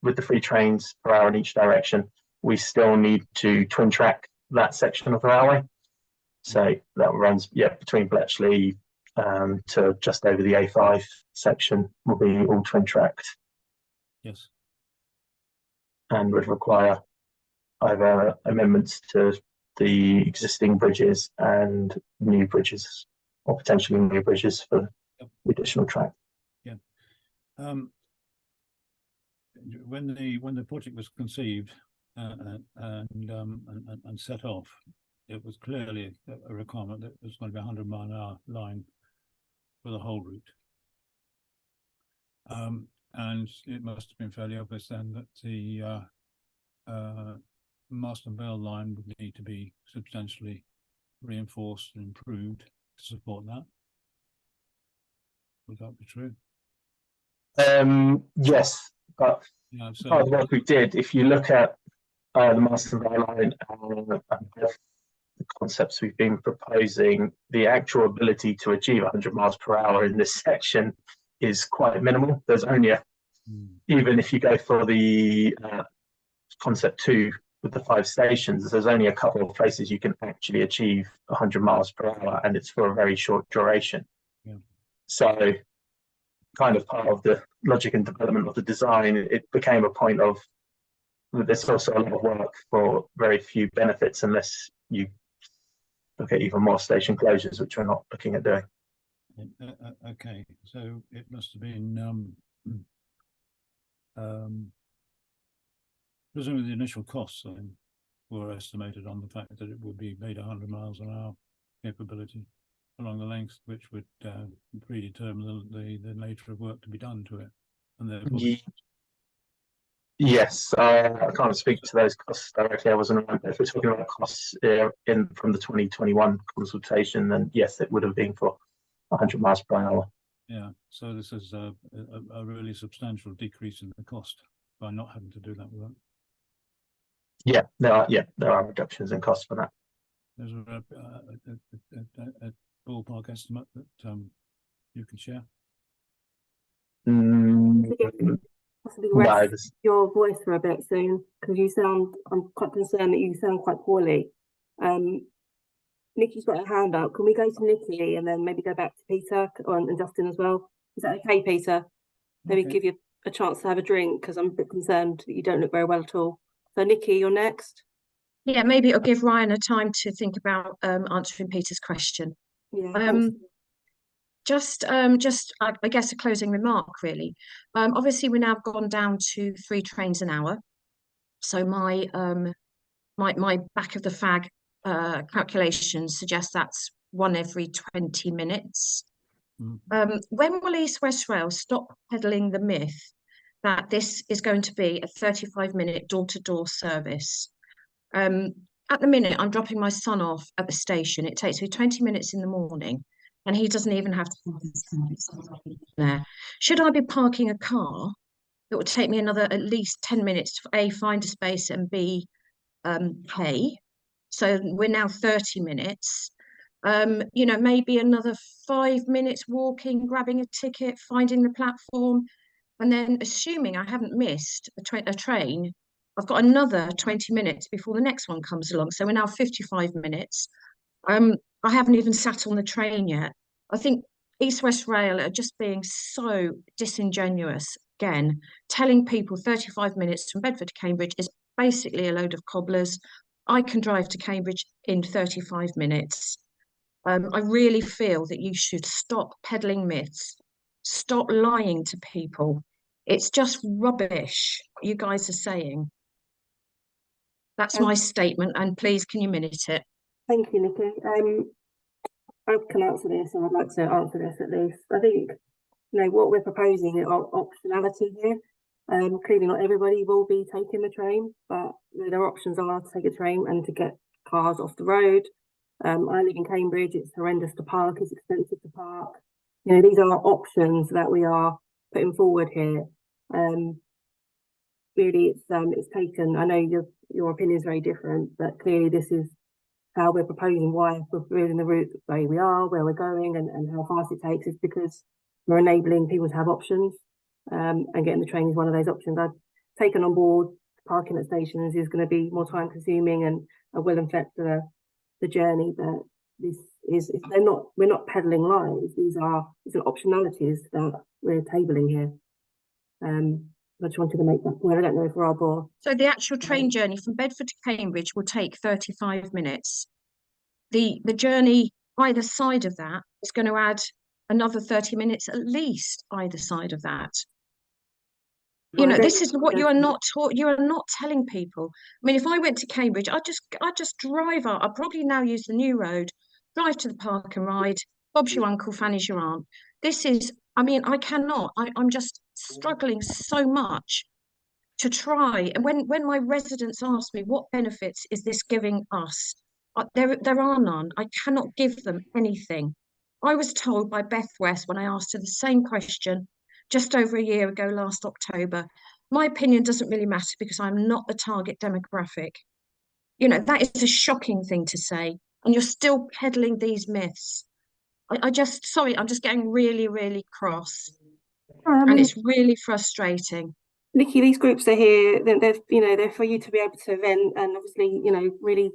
J: with the 3 trains per hour in each direction, we still need to twin track that section of the railway. So that runs between Bletchley to just over the A5 section will be all twin tracked.
C: Yes.
J: And would require either amendments to the existing bridges and new bridges, or potentially new bridges for the additional track.
C: Yeah. When the project was conceived and set off, it was clearly a requirement that was going to be 100 mile an hour line for the whole route. And it must have been fairly obvious then that the Marston Vale line would need to be substantially reinforced and improved to support that. Would that be true?
J: Yes, but part of what we did, if you look at the Marston Vale line and the concepts we've been proposing, the actual ability to achieve 100 miles per hour in this section is quite minimal. There's only even if you go for the concept 2 with the 5 stations, there's only a couple of places you can actually achieve 100 miles per hour, and it's for a very short duration.
C: Yeah.
J: So kind of part of the logic and development of the design, it became a point of there's also a lot of work for very few benefits unless you look at even more station closures, which we're not looking at doing.
C: Okay, so it must have been presumably the initial costs were estimated on the fact that it would be made 100 miles an hour capability along the length, which would predetermine the nature of work to be done to it, and therefore
J: yes, I can't speak to those costs directly. I wasn't around, but if we're talking about costs from the 2021 consultation, then yes, it would have been for 100 miles per hour.
C: Yeah, so this is a really substantial decrease in the cost by not having to do that work.
J: Yeah, there are reductions in costs for that.
C: There's a ballpark estimate that you can share.
A: Possibly rest your voice for a bit soon, because I'm quite concerned that you sound quite poorly. Nikki's got her hand up. Can we go to Nikki and then maybe go back to Peter and Justin as well? Is that okay, Peter? Maybe give you a chance to have a drink, because I'm a bit concerned that you don't look very well at all. So Nikki, you're next.
F: Yeah, maybe it'll give Ryan a time to think about answering Peter's question.
A: Yeah.
F: I guess a closing remark really. Obviously we're now gone down to 3 trains an hour. So my back of the fag calculations suggest that's 1 every 20 minutes. When will East West Rail stop peddling the myth that this is going to be a 35-minute door-to-door service? At the minute, I'm dropping my son off at the station. It takes me 20 minutes in the morning, and he doesn't even have to park his car there. Should I be parking a car, it would take me another at least 10 minutes to A, find a space, and B, pay. So we're now 30 minutes. Maybe another 5 minutes walking, grabbing a ticket, finding the platform, and then assuming I haven't missed a train, I've got another 20 minutes before the next one comes along. So we're now 55 minutes. I haven't even sat on the train yet. I think East West Rail are just being so disingenuous. Again, telling people 35 minutes from Bedford to Cambridge is basically a load of cobblers. I can drive to Cambridge in 35 minutes. I really feel that you should stop peddling myths, stop lying to people. It's just rubbish what you guys are saying. That's my statement, and please, can you minute it?
A: Thank you, Nikki. I can answer this, or I'd like to answer this at least. I think, what we're proposing is optionality here. Clearly not everybody will be taking the train, but their options are to take a train and to get cars off the road. I live in Cambridge. It's horrendous to park. It's expensive to park. These are options that we are putting forward here. Really, it's taken. I know your opinion is very different, but clearly this is how we're proposing why we're building the route the way we are, where we're going, and how fast it takes is because we're enabling people to have options. And getting the train is one of those options. I've taken on board parking at stations is going to be more time consuming and will affect the journey, but we're not peddling lies. These are optionalities that we're tabling here. I just wanted to make that point. I don't know if Rob or...
F: So the actual train journey from Bedford to Cambridge will take 35 minutes. The journey either side of that is going to add another 30 minutes at least either side of that. This is what you are not telling people. I mean, if I went to Cambridge, I'd just drive up. I'd probably now use the new road, drive to the park and ride. Bob's your uncle, Fanny's your aunt. I cannot. I'm just struggling so much to try. And when my residents ask me what benefits is this giving us, there are none. I cannot give them anything. I was told by Beth West when I asked her the same question just over a year ago, last October. My opinion doesn't really matter because I'm not the target demographic. That is a shocking thing to say. and you're still peddling these myths. I'm just getting really, really cross, and it's really frustrating.
A: Nikki, these groups are here. They're for you to be able to vent and obviously, really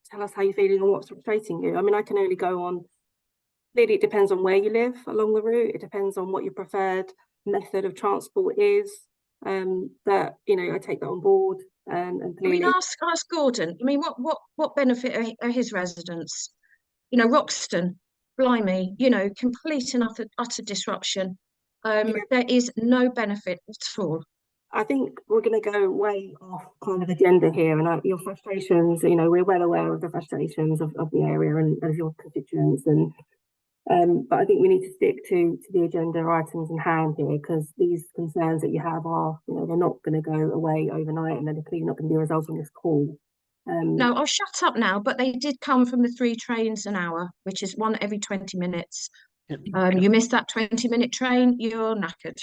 A: tell us how you're feeling and what's frustrating you. I mean, I can only go on. Clearly, it depends on where you live along the route. It depends on what your preferred method of transport is. But I take that on board. And clearly,
F: ask Gordon. I mean, what benefit are his residents? Roxton, blimey, complete and utter disruption. There is no benefit at all.
A: I think we're going to go way off kind of agenda here, and your frustrations. We're well aware of the frustrations of the area and of your constituents, but I think we need to stick to the agenda items in hand here, because these concerns that you have are, they're not going to go away overnight, and they're clearly not going to be resolved on this call.
F: No, I'll shut up now, but they did come from the 3 trains an hour, which is one every 20 minutes. You missed that 20-minute train, you're knackered.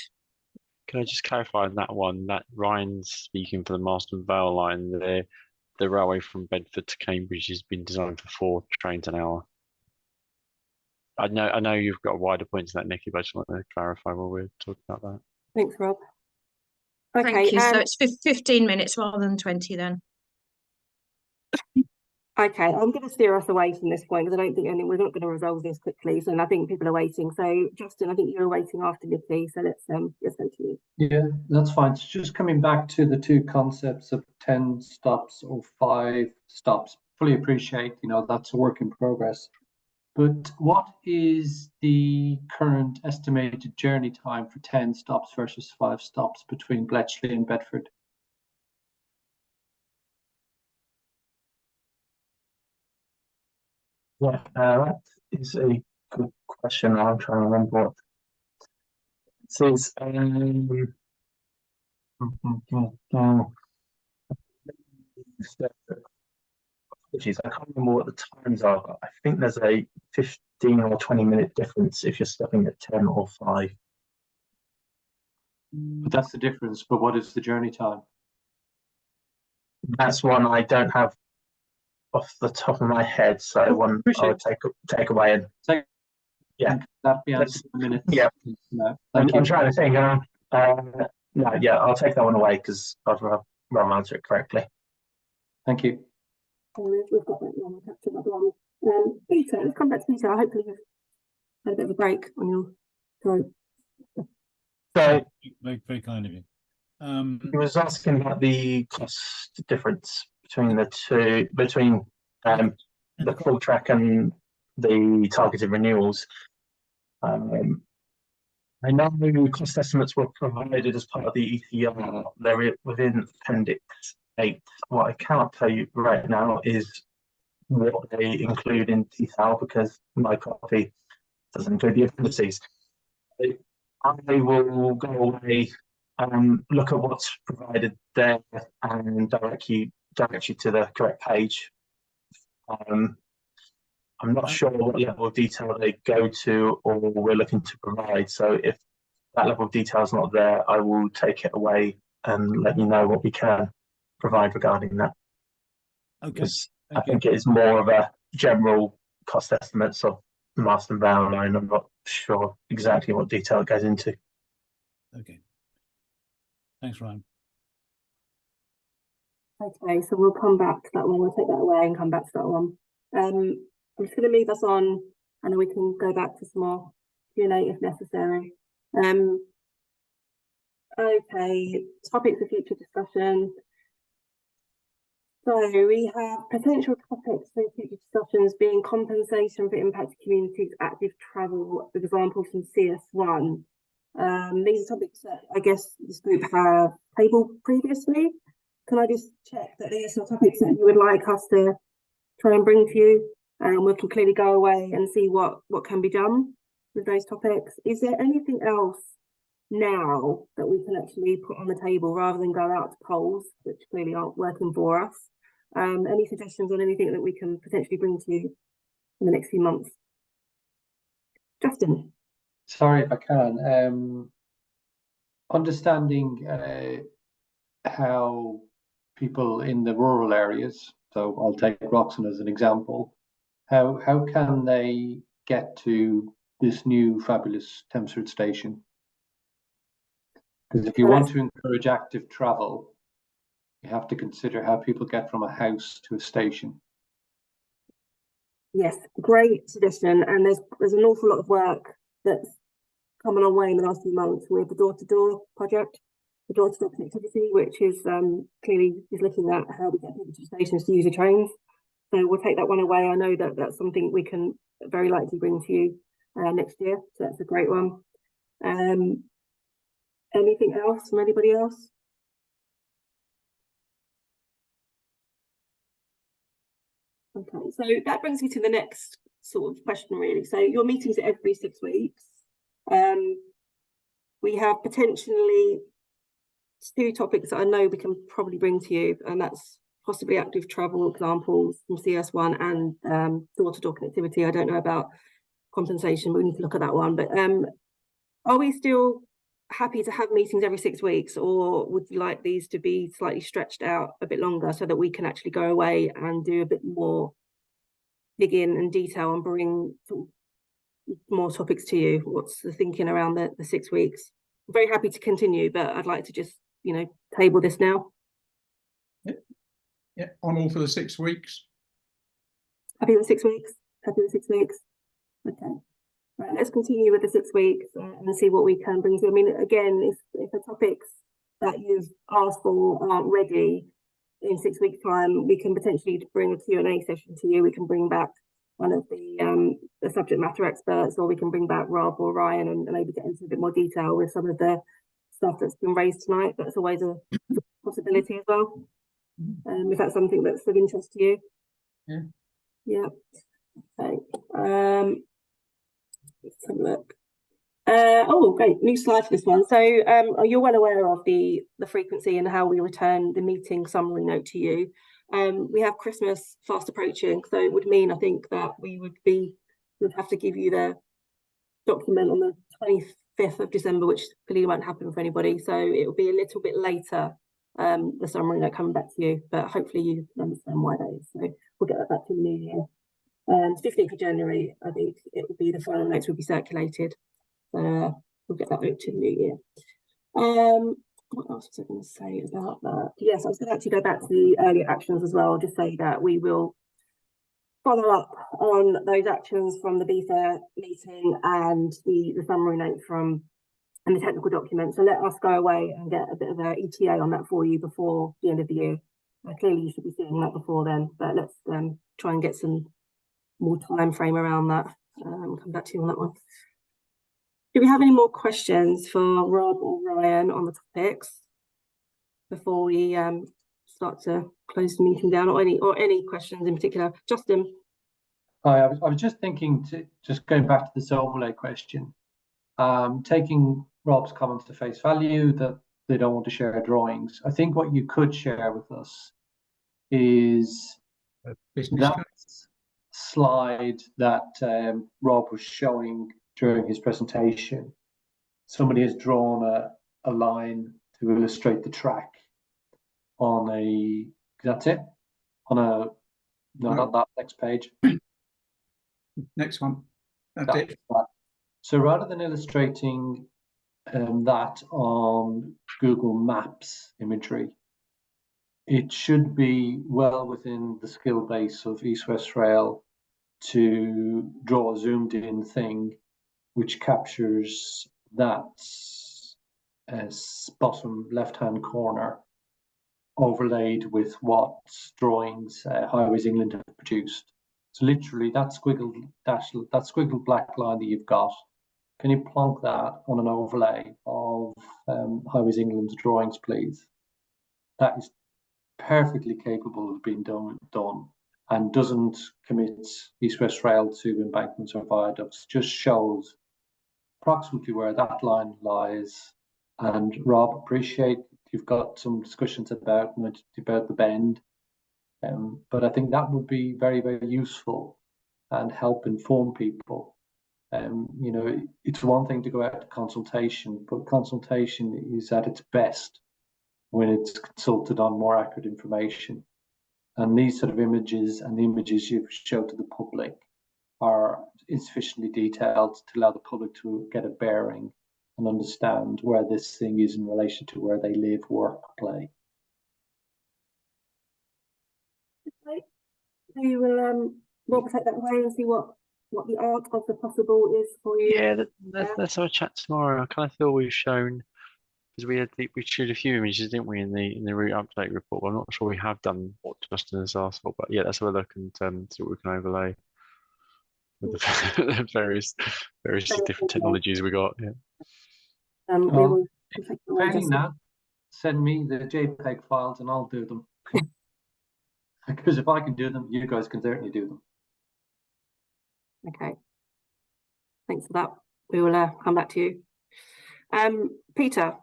E: Can I just clarify on that one, that Ryan's speaking for the Marston Vale line, the railway from Bedford to Cambridge has been designed for 4 trains an hour. I know you've got a wider point to that, Nikki, but I just want to clarify while we're talking about that.
A: Thanks, Rob. Okay,
F: thank you. So it's 15 minutes rather than 20 then.
A: Okay, I'm going to steer us away from this point, because I don't think we're not going to resolve this quickly. So I think people are waiting. So Justin, I think you were waiting after Nikki. So let's go to you.
B: Yeah, that's fine. So just coming back to the 2 concepts of 10 stops or 5 stops. Fully appreciate, that's a work in progress. But what is the current estimated journey time for 10 stops versus 5 stops between Bletchley and Bedford?
J: Yeah, that is a good question. I'm trying to remember what it says. I can't remember what the times are, but I think there's a 15 or 20-minute difference if you're stopping at 10 or 5.
B: But that's the difference. But what is the journey time?
J: That's one I don't have off the top of my head, so one I would take away and
B: that'd be answered in a minute.
J: Yeah,
B: no,
J: I'm trying to think. No, yeah, I'll take that one away because I'd rather answer it correctly.
B: Thank you.
A: We've got that one. We'll capture that one. Peter, let's come back to Peter. Hopefully you've had a bit of a break on your throat.
J: So
C: very kind of you.
J: he was asking about the cost difference between the two, between the full track and the targeted renewals. I know cost estimates were provided as part of the ECR. They're within Appendix 8. What I cannot tell you right now is what they include in detail, because my copy doesn't include the appendices. I will go away and look at what's provided there and direct you to the correct page. I'm not sure what level of detail they go to or we're looking to provide. So if that level of detail is not there, I will take it away and let you know what we can provide regarding that.
C: Okay.
J: Because I think it is more of a general cost estimates of the Marston Vale line. I'm not sure exactly what detail it goes into.
C: Okay. Thanks, Ryan.
A: Okay, so we'll come back to that one. We'll take that away and come back to that one. I'm just going to leave us on, and then we can go back to some more Q&A if necessary. Okay, topics for future discussion. So we have potential topics for future discussions being compensation for impacted communities, active travel, for example, from CS1. These are topics that I guess this group have tabled previously. Can I just check that these are topics that you would like us to try and bring to you? We can clearly go away and see what can be done with those topics. Is there anything else now that we can actually put on the table rather than go out to polls, which clearly aren't working for us? Any suggestions on anything that we can potentially bring to you in the next few months? Justin.
B: Sorry if I can. Understanding how people in the rural areas, so I'll take Roxton as an example, how can they get to this new fabulous Thamesford station? Because if you want to encourage active travel, you have to consider how people get from a house to a station.
A: Yes, great suggestion. And there's an awful lot of work that's come a long way in the last few months with the door-to-door project, the door-to-door connectivity, which is clearly is looking at how we get people to stations to use the trains. So we'll take that one away. I know that that's something we can very likely bring to you next year. So that's a great one. Anything else from anybody else? Okay, so that brings me to the next sort of question, really. So your meetings are every 6 weeks. We have potentially 2 topics that I know we can probably bring to you, and that's possibly active travel examples from CS1 and door-to-door connectivity. I don't know about compensation, but we need to look at that one. But are we still happy to have meetings every 6 weeks, or would you like these to be slightly stretched out a bit longer so that we can actually go away and do a bit more dig in and detail and bring more topics to you? What's the thinking around the 6 weeks? I'm very happy to continue, but I'd like to just, table this now.
D: Yeah, I'm all for the 6 weeks.
A: Happy with 6 weeks? Happy with 6 weeks? Okay. Right, let's continue with the 6 weeks and see what we can bring to you. I mean, again, if the topics that you've asked for aren't ready in 6 weeks' time, we can potentially bring a Q&A session to you. We can bring back one of the subject matter experts, or we can bring back Rob or Ryan and maybe get into a bit more detail with some of the stuff that's been raised tonight. That's always a possibility as well. If that's something that's of interest to you. Yeah. Okay. Let's have a look. Oh, great, new slide for this one. So you're well aware of the frequency and how we return the meeting summary note to you. We have Christmas fast approaching, so it would mean, I think, that we would have to give you the document on the 25th of December, which clearly won't happen for anybody. So it will be a little bit later, the summary note coming back to you, but hopefully you understand why that is. So we'll get that back to the new year. 15th of January, I think it will be the final notes will be circulated. We'll get that over to the new year. What else was I going to say about that? Yes, I was going to actually go back to the earlier actions as well, just say that we will follow up on those actions from the BFAIR meeting and the summary note from and the technical document. So let us go away and get a bit of an ETA on that for you before the end of the year. Clearly you should be seeing that before then, but let's try and get some more time frame around that. Come back to you on that one. Do we have any more questions for Rob or Ryan on the topics before we start to close the meeting down, or any questions in particular? Justin?
B: Hi, I was just thinking, just going back to this overlay question, taking Rob's comments to face value that they don't want to share drawings. I think what you could share with us is that slide that Rob was showing during his presentation. Somebody has drawn a line to illustrate the track on a, that's it? On a, no, not that, next page.
D: Next one. That's it.
B: So rather than illustrating that on Google Maps imagery, it should be well within the skill base of East West Rail to draw a zoomed in thing which captures that bottom left-hand corner overlaid with what drawings Highways England have produced. So literally that squiggled black line that you've got, can you plonk that on an overlay of Highways England's drawings, please? That is perfectly capable of being done and doesn't commit East West Rail to embankments or viaducts, just shows approximately where that line lies. And Rob, appreciate you've got some discussions about the bend, but I think that would be very, very useful and help inform people. It's one thing to go out to consultation, but consultation is at its best when it's consulted on more accurate information. And these sort of images and the images you've shown to the public are insufficiently detailed to allow the public to get a bearing and understand where this thing is in relation to where they live, work, play.
A: We will Rob, take that away and see what the art of the possible is for you.
E: Yeah, let's have a chat tomorrow. I kind of feel we've shown, because we showed a few images, didn't we, in the route update report. But I'm not sure we have done what Justin has asked for. But yeah, let's have a look and see what we can overlay with the various different technologies we got. Yeah.
A: We will take it away,
B: Failing
A: Justin.
B: that, send me the JPEG files and I'll do them. Because if I can do them, you guys can certainly do them.
A: Okay. Thanks for that. We will come back to you. Peter.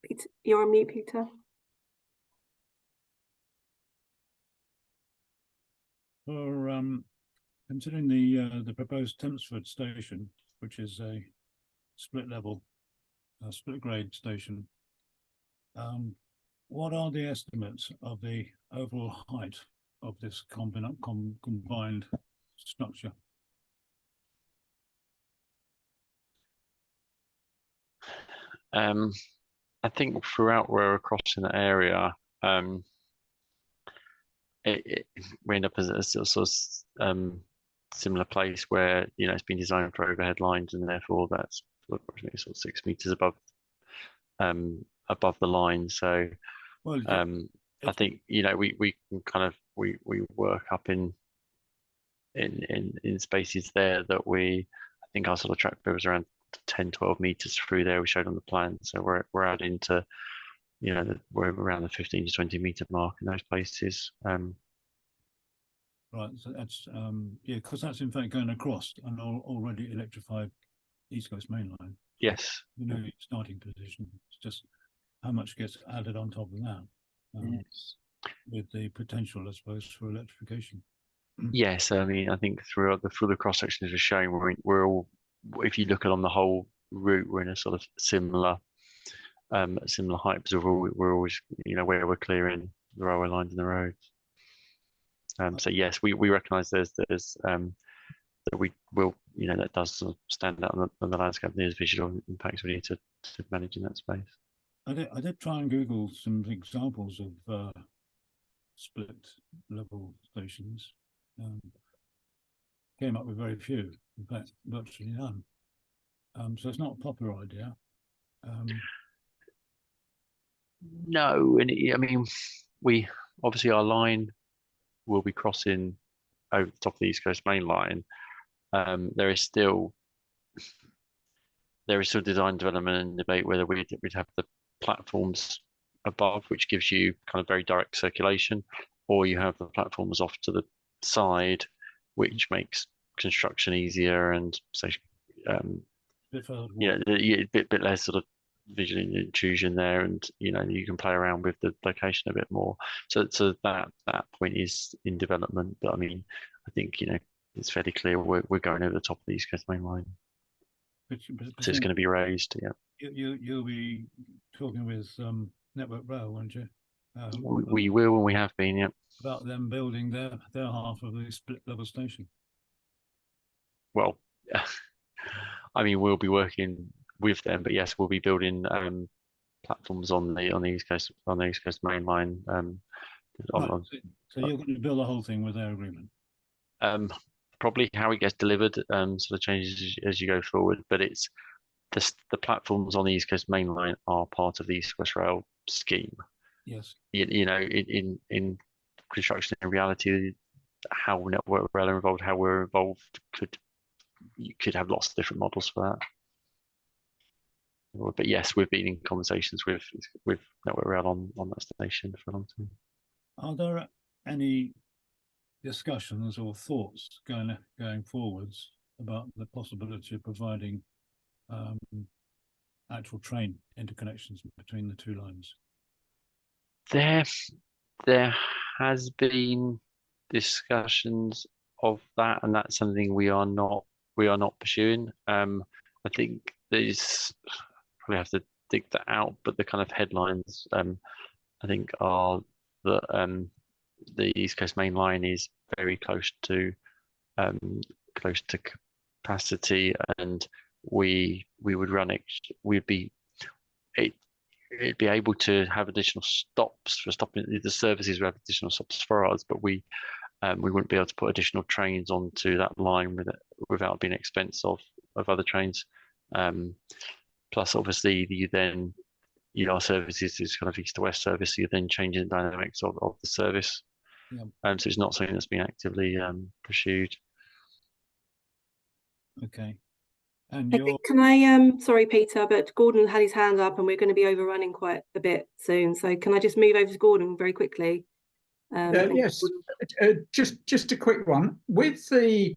A: Peter, you're on mute, Peter.
C: For considering the proposed Tempsford station, which is a split level, split grade station, what are the estimates of the overall height of this combined structure?
E: I think throughout where we're crossing the area, we end up as a sort of similar place where it's been designed for overhead lines, and therefore that's approximately sort of 6 meters above the line. So
C: Well,
E: I think we can kind of we work up in spaces there that I think our sort of track bit was around 10-12 meters through there, we showed on the plan. So we're adding to we're around the 15 to 20 meter mark in those places.
C: Right, so that's yeah, because that's in fact going across an already electrified East Coast Main Line.
E: Yes.
C: Starting position. It's just how much gets added on top of that,
E: Yes.
C: with the potential, I suppose, for electrification.
E: Yes, I mean, I think through the cross sections we're showing, we're all, if you look along the whole route, we're in a sort of similar height, because we're always where we're clearing the railway lines and the roads. So yes, we recognise there's that we will that does sort of stand out on the landscape. There's visual impacts we need to manage in that space.
C: I did try and Google some examples of split level stations. Came up with very few, in fact, virtually none. So it's not a popular idea.
E: No, and I mean, we obviously our line will be crossing over the top of the East Coast Main Line. There is still design development and debate whether we'd have the platforms above, which gives you kind of very direct circulation, or you have the platforms off to the side, which makes construction easier and so a bit less sort of visual intrusion there, and you can play around with the location a bit more. So that point is in development, but I mean, I think it's fairly clear we're going over the top of the East Coast Main Line.
C: But
E: So it's going to be raised, yeah.
C: You'll be talking with Network Rail, won't you?
E: We will, and we have been, yeah.
C: About them building their half of the split level station.
E: Well, I mean, we'll be working with them, but yes, we'll be building platforms on the East Coast Main Line.
C: So you're going to build the whole thing with their agreement?
E: Probably how it gets delivered sort of changes as you go forward, but it's the platforms on the East Coast Main Line are part of the East West Rail scheme.
C: Yes.
E: In construction, in reality, how Network Rail are involved, how we're involved, you could have lots of different models for that. But yes, we've been in conversations with Network Rail on that station for a long time.
C: Are there any discussions or thoughts going forwards about the possibility of providing actual train interconnections between the two lines?
E: There has been discussions of that, and that's something we are not pursuing. I think there's probably have to dig that out, but the kind of headlines I think are that the East Coast Main Line is very close to capacity, and we would run it. It'd be able to have additional stops for stopping the services. We have additional stops for us, but we wouldn't be able to put additional trains onto that line without being expense of other trains. Plus, obviously, our services is kind of east to west service, so you're then changing the dynamics of the service.
C: Yeah.
E: So it's not something that's been actively pursued.
C: Okay. And
A: I think, can I, sorry, Peter, but Gordon had his hand up and we're going to be overrunning quite a bit soon. So can I just move over to Gordon very quickly?
D: Yes, just a quick one. With the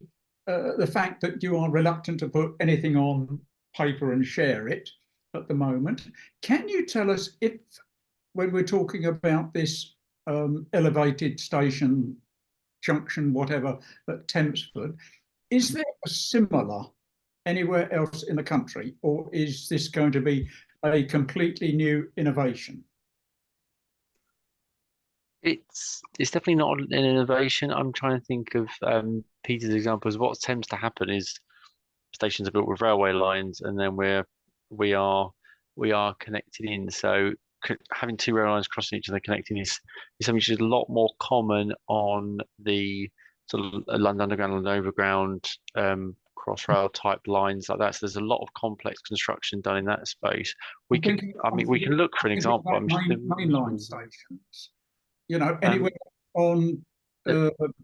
D: fact that you are reluctant to put anything on paper and share it at the moment, can you tell us if, when we're talking about this elevated station junction, whatever, at Tempsford, is there a similar anywhere else in the country, or is this going to be a completely new innovation?
E: It's definitely not an innovation. I'm trying to think of Peter's examples. What tends to happen is stations are built with railway lines, and then we are connected in. So having two rail lines crossing each other connecting is something which is a lot more common on the sort of London Underground, London Overground, Crossrail type lines like that. So there's a lot of complex construction done in that space. We can look for an example.
D: Mainline stations, you know, anywhere on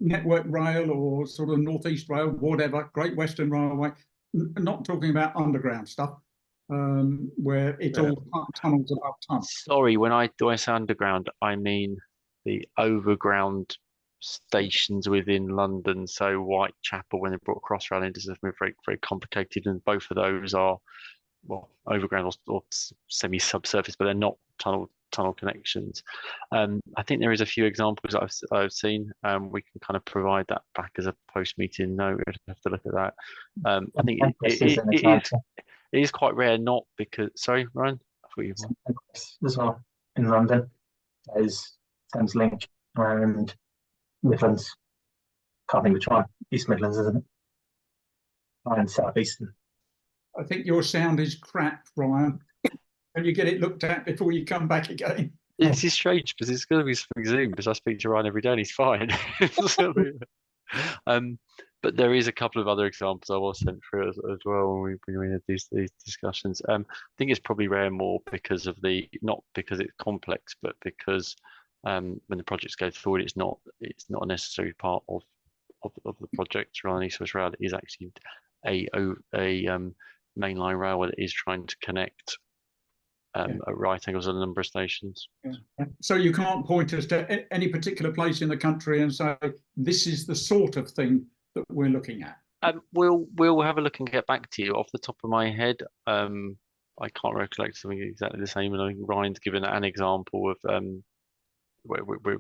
D: Network Rail or sort of Northeast Rail, whatever, Great Western Railway. Not talking about underground stuff, where it's all tunnels above tunnels.
E: Sorry, when I say underground, I mean the overground stations within London. So Whitechapel, when they brought Crossrail in, is very, very complicated, and both of those are, well, overground or semi-subsurface, but they're not tunnel connections. I think there is a few examples I've seen. We can kind of provide that back as a post-meeting note. I'd have to look at that. I think it is quite rare, not because. Sorry, Ryan. I thought you were.
J: As well in London, there's Thameslink and Midlands. Can't think which one. East Midlands, isn't it? And South Eastern.
D: I think your sound is crap, Ryan. And you get it looked at before you come back again.
E: This is strange because it's going to be something Zoom, because I speak to Ryan every day and he's fine. But there is a couple of other examples I was sent through as well when we had these discussions. I think it's probably rare more because of not because it's complex, but because when the projects go forward, it's not a necessary part of the project. Rather than East West Rail, it is actually a mainline railway that is trying to connect at right angles at a number of stations.
D: Yeah. So you can't point us to any particular place in the country and say this is the sort of thing that we're looking at.
E: We'll have a look and get back to you. Off the top of my head, I can't recollect something exactly the same. And I think Ryan's given an example of where we're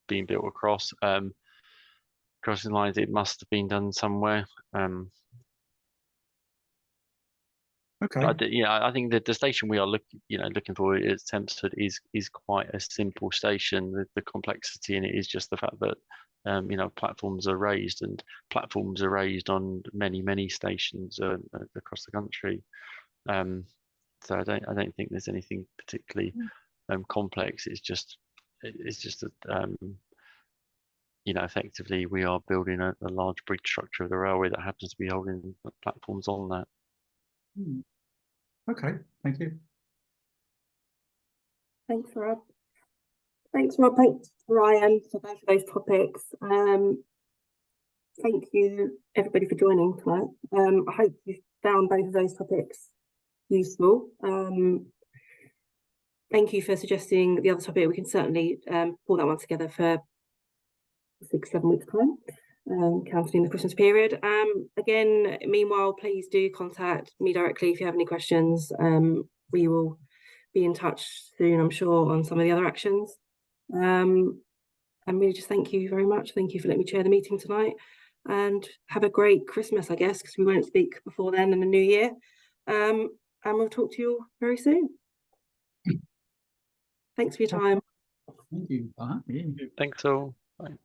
E: being built across crossing lines. It must have been done somewhere.
D: Okay.
E: I think that the station we are looking for at Tempsford is quite a simple station. The complexity in it is just the fact that platforms are raised, and platforms are raised on many stations across the country. So I don't think there's anything particularly complex. It's just that effectively we are building a large bridge structure of the railway that happens to be holding platforms on that.
D: Okay, thank you.
A: Thanks, Rob. Thanks, Ryan, for both of those topics. Thank you, everybody, for joining tonight. I hope you found both of those topics useful. Thank you for suggesting the other topic. We can certainly pull that one together for 6-7 weeks' time, counting the Christmas period. Again, meanwhile, please do contact me directly if you have any questions. We will be in touch soon, I'm sure, on some of the other actions. And really just thank you very much. Thank you for letting me chair the meeting tonight, and have a great Christmas, I guess, because we won't speak before then in the new year. And we'll talk to you all very soon. Thanks for your time.
D: Thank you.
E: Thanks all. Bye.